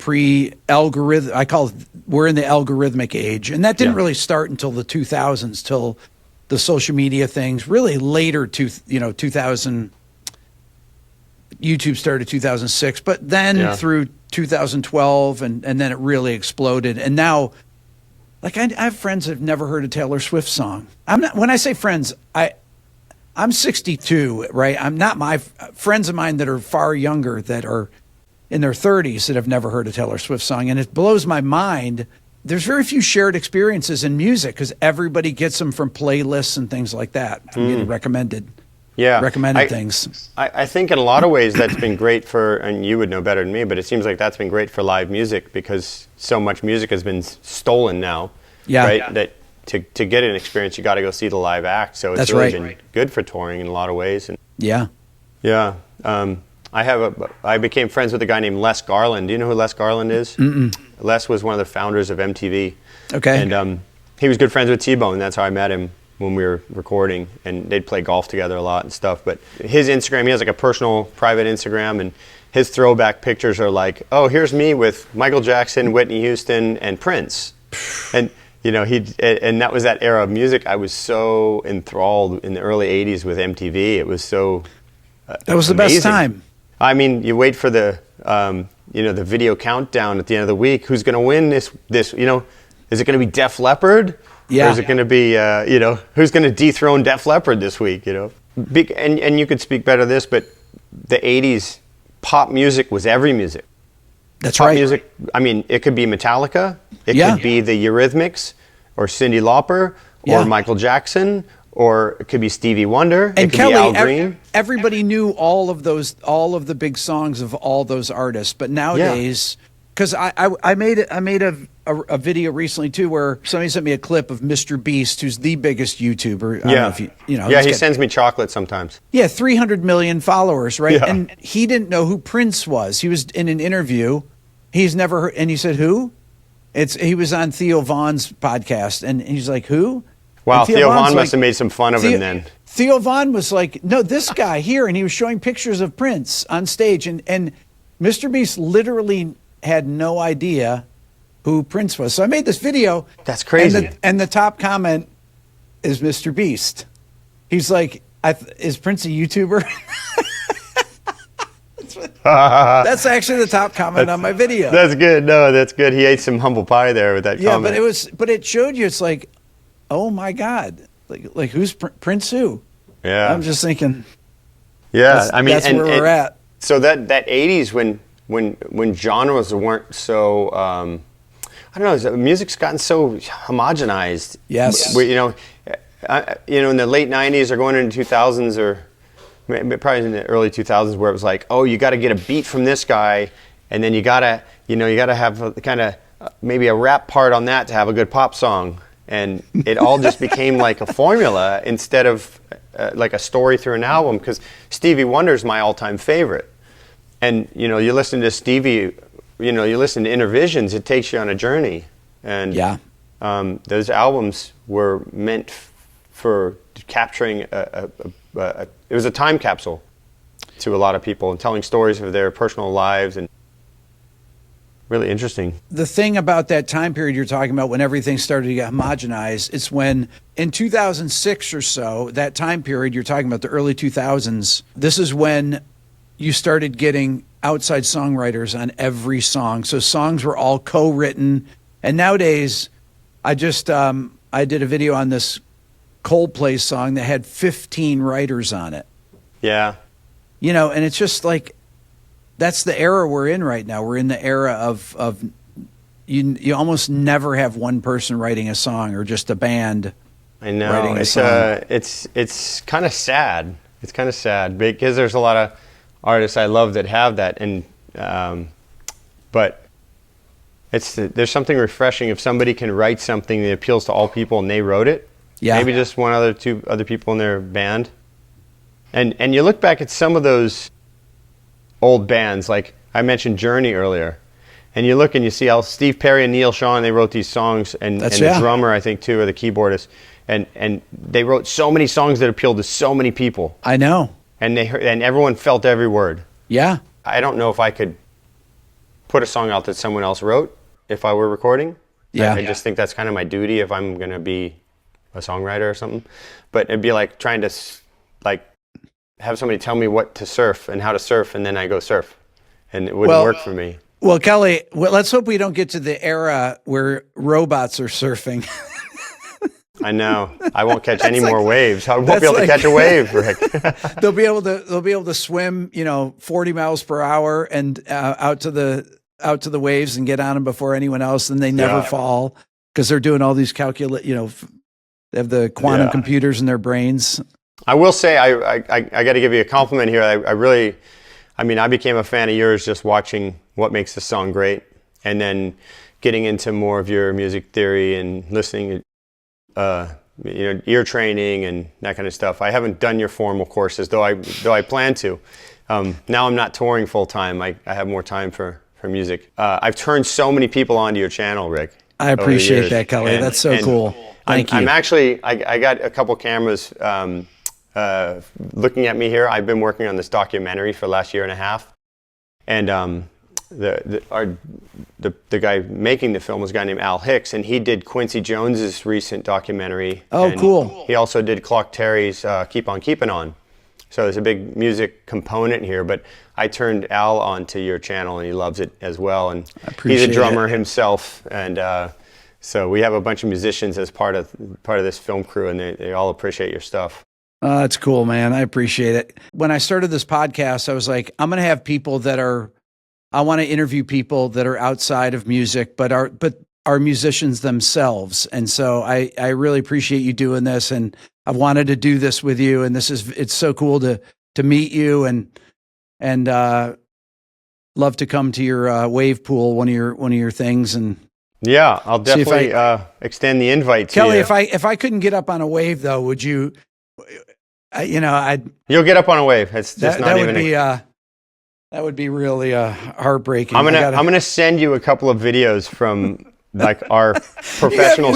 we're in the algorithmic age, and that didn't really start until the 2000s, till the social media things really later to 2000. YouTube started 2006, but then through 2012, and then it really exploded. And now, like I have friends that have never heard a Taylor Swift song. When I say friends, I'm 62, right? I'm not my friends of mine that are far younger, that are in their 30s, that have never heard a Taylor Swift song. And it blows my mind. There's very few shared experiences in music because everybody gets them from playlists and things like that, from getting recommended things. I think in a lot of ways that's been great for, and you would know better than me, but it seems like that's been great for live music because so much music has been stolen now, right? Yeah. That to get an experience, you got to go see the live act. So it's really been good for touring in a lot of ways. And yeah. I became friends with a guy named Les Garland. Do you know who Les Garland is? Mm-mm. Les was one of the founders of MTV. Okay. And he was good friends with T-Bone. That's how I met him when we were recording, and they'd play golf together a lot and stuff. But his Instagram, he has like a personal private Instagram, and his throwback pictures are like, oh, here's me with Michael Jackson, Whitney Houston, and Prince. And and that was that era of music. I was so enthralled in the early 80s with MTV. It was so that was the best time. I mean, you wait for the the video countdown at the end of the week. Who's going to win this? Is it going to be Def Leppard? Yeah. Or is it going to be, who's going to dethrone Def Leppard this week, And you could speak better to this, but the 80s, pop music was every music. That's pop right. music, I mean, it could be Metallica, it could be the Eurythmics, or Cyndi Lauper, or Michael Jackson, or it could be Stevie Wonder, and it could Kelly, be Al Green. Everybody knew all of the big songs of all those artists, but nowadays... Because I made a video recently too where somebody sent me a clip of Mr. Beast, who's the biggest YouTuber. I don't know if you know. Yeah, he sends me chocolate sometimes. Yeah, 300 million followers, right? Yeah. And he didn't know who Prince was. He was in an interview. He's never heard, and he said, "Who?" He was on Theo Von's podcast, and he's like, "Who?" Wow, Theo Von must have made some fun of him then. Theo Von was like, "No, this guy here," and he was showing pictures of Prince on stage, and Mr. Beast literally had no idea who Prince was. So I made this video. That's crazy. And the top comment is Mr. Beast. He's like, is Prince a YouTuber? That's actually the top comment on my video. That's good. No, that's good. He ate some humble pie there with that comment. But it showed you, it's like, oh my God. Like who's Prince who? Yeah. I'm just thinking. Yeah. That's where we're at. So that 80s when genres weren't so, I don't know, music's gotten so homogenized. Yes. In the late 90s or going into 2000s, or probably in the early 2000s, where it was like, oh, you got to get a beat from this guy, and then you got to have kind of maybe a rap part on that to have a good pop song. And it all just became like a formula instead of like a story through an album, because Stevie Wonder's my all-time favorite. And, you listen to Stevie, you listen to Intervisions, it takes you on a journey. And those albums were meant for capturing it was a time capsule to a lot of people and telling stories of their personal lives, and really interesting. The thing about that time period you're talking about, when everything started to get homogenized, it's when in 2006 or so, that time period you're talking about, the early 2000s, this is when you started getting outside songwriters on every song. So songs were all co-written. And nowadays, I did a video on this Coldplay song that had 15 writers on it. Yeah. And it's just like, that's the era we're in right now. We're in the era of you almost never have one person writing a song, or just a band. I know. Writing a song. It's kind of sad. It's kind of sad because there's a lot of artists I love that have that, and but there's something refreshing if somebody can write something that appeals to all people and they wrote it. Yeah. Maybe just two other people in their band. And you look back at some of those old bands, like I mentioned Journey earlier, and you look and you see how Steve Perry and Neil Sean, they wrote these songs, and the drummer, I think, too, or the keyboardist, and they wrote so many songs that appealed to so many people. I know. And everyone felt every word. Yeah. I don't know if I could put a song out that someone else wrote if I were recording. Yeah. I just think that's kind of my duty if I'm going to be a songwriter or something. But it'd be like trying to like have somebody tell me what to surf and how to surf, and then I go surf, and it wouldn't work for me. Well, Kelly, let's hope we don't get to the era where robots are surfing. I know. I won't catch any more waves. I won't be able to catch a wave, Rick. They'll be able to swim, 40 miles per hour and out to the waves and get on them before anyone else, and they never fall because they're doing all these they have the quantum computers in their brains. I will say I got to give you a compliment here. I became a fan of yours just watching what makes the song great, and then getting into more of your music theory and listening, ear training and that kind of stuff. I haven't done your formal courses, though I plan to. Now I'm not touring full time. I have more time for music. I've turned so many people onto your channel, Rick. I appreciate that, Kelly. That's so cool. Thank you. I'm actually, I got a couple cameras looking at me here. I've been working on this documentary for the last year and a half. And the guy making the film was a guy named Al Hicks, and he did Quincy Jones's recent documentary. Oh, cool. He also did Clock Terry's Keep On Keepin' On. So there's a big music component here, but I turned Al onto your channel, and he loves it as well. And he's a drummer himself, and so we have a bunch of musicians as part of this film crew, and they all appreciate your stuff. That's cool, man. I appreciate it. When I started this podcast, I was like, I'm going to have people I want to interview people that are outside of music, but are musicians themselves. And so I really appreciate you doing this, and I've wanted to do this with you, and it's so cool to meet you and love to come to your wave pool, one of your things. And yeah, I'll definitely extend the invite to Kelly, you. if I couldn't get up on a wave though, would you, You'll get up on a wave. It's just that would be really heartbreaking. I'm gonna send you a couple of videos from like our professionals.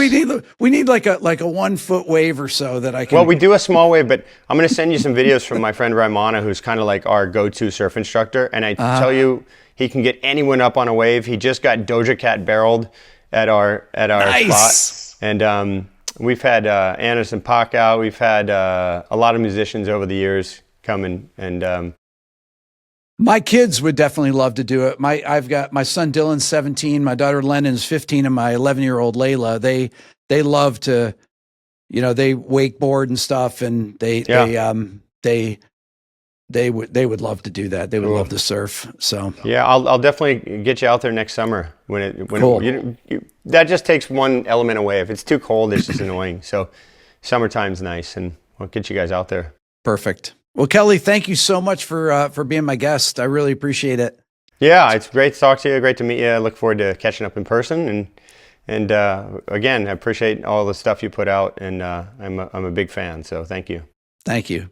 We need like a 1 foot wave or so that I can. Well, we do a small wave, but I'm gonna send you some videos from my friend Raimana, who's kind of like our go-to surf instructor, and I tell you, he can get anyone up on a wave. He just got Doja Cat barreled at our spot, and we've had Anderson Paak out. We've had a lot of musicians over the years come and. My kids would definitely love to do it. I've got my son Dylan's 17, my daughter Lennon's 15, and my 11-year-old Layla. They love to, they wakeboard and stuff, and they would love to do that. They would love to surf. So yeah, I'll definitely get you out there next summer when cool. That just takes one element away. If it's too cold, it's just annoying. So summertime's nice, and we'll get you guys out there. Perfect. Well, Kelly, thank you so much for being my guest. I really appreciate it. Yeah, it's great to talk to you. Great to meet you. I look forward to catching up in person. And again, I appreciate all the stuff you put out, and I'm a big fan. So thank you. Thank you.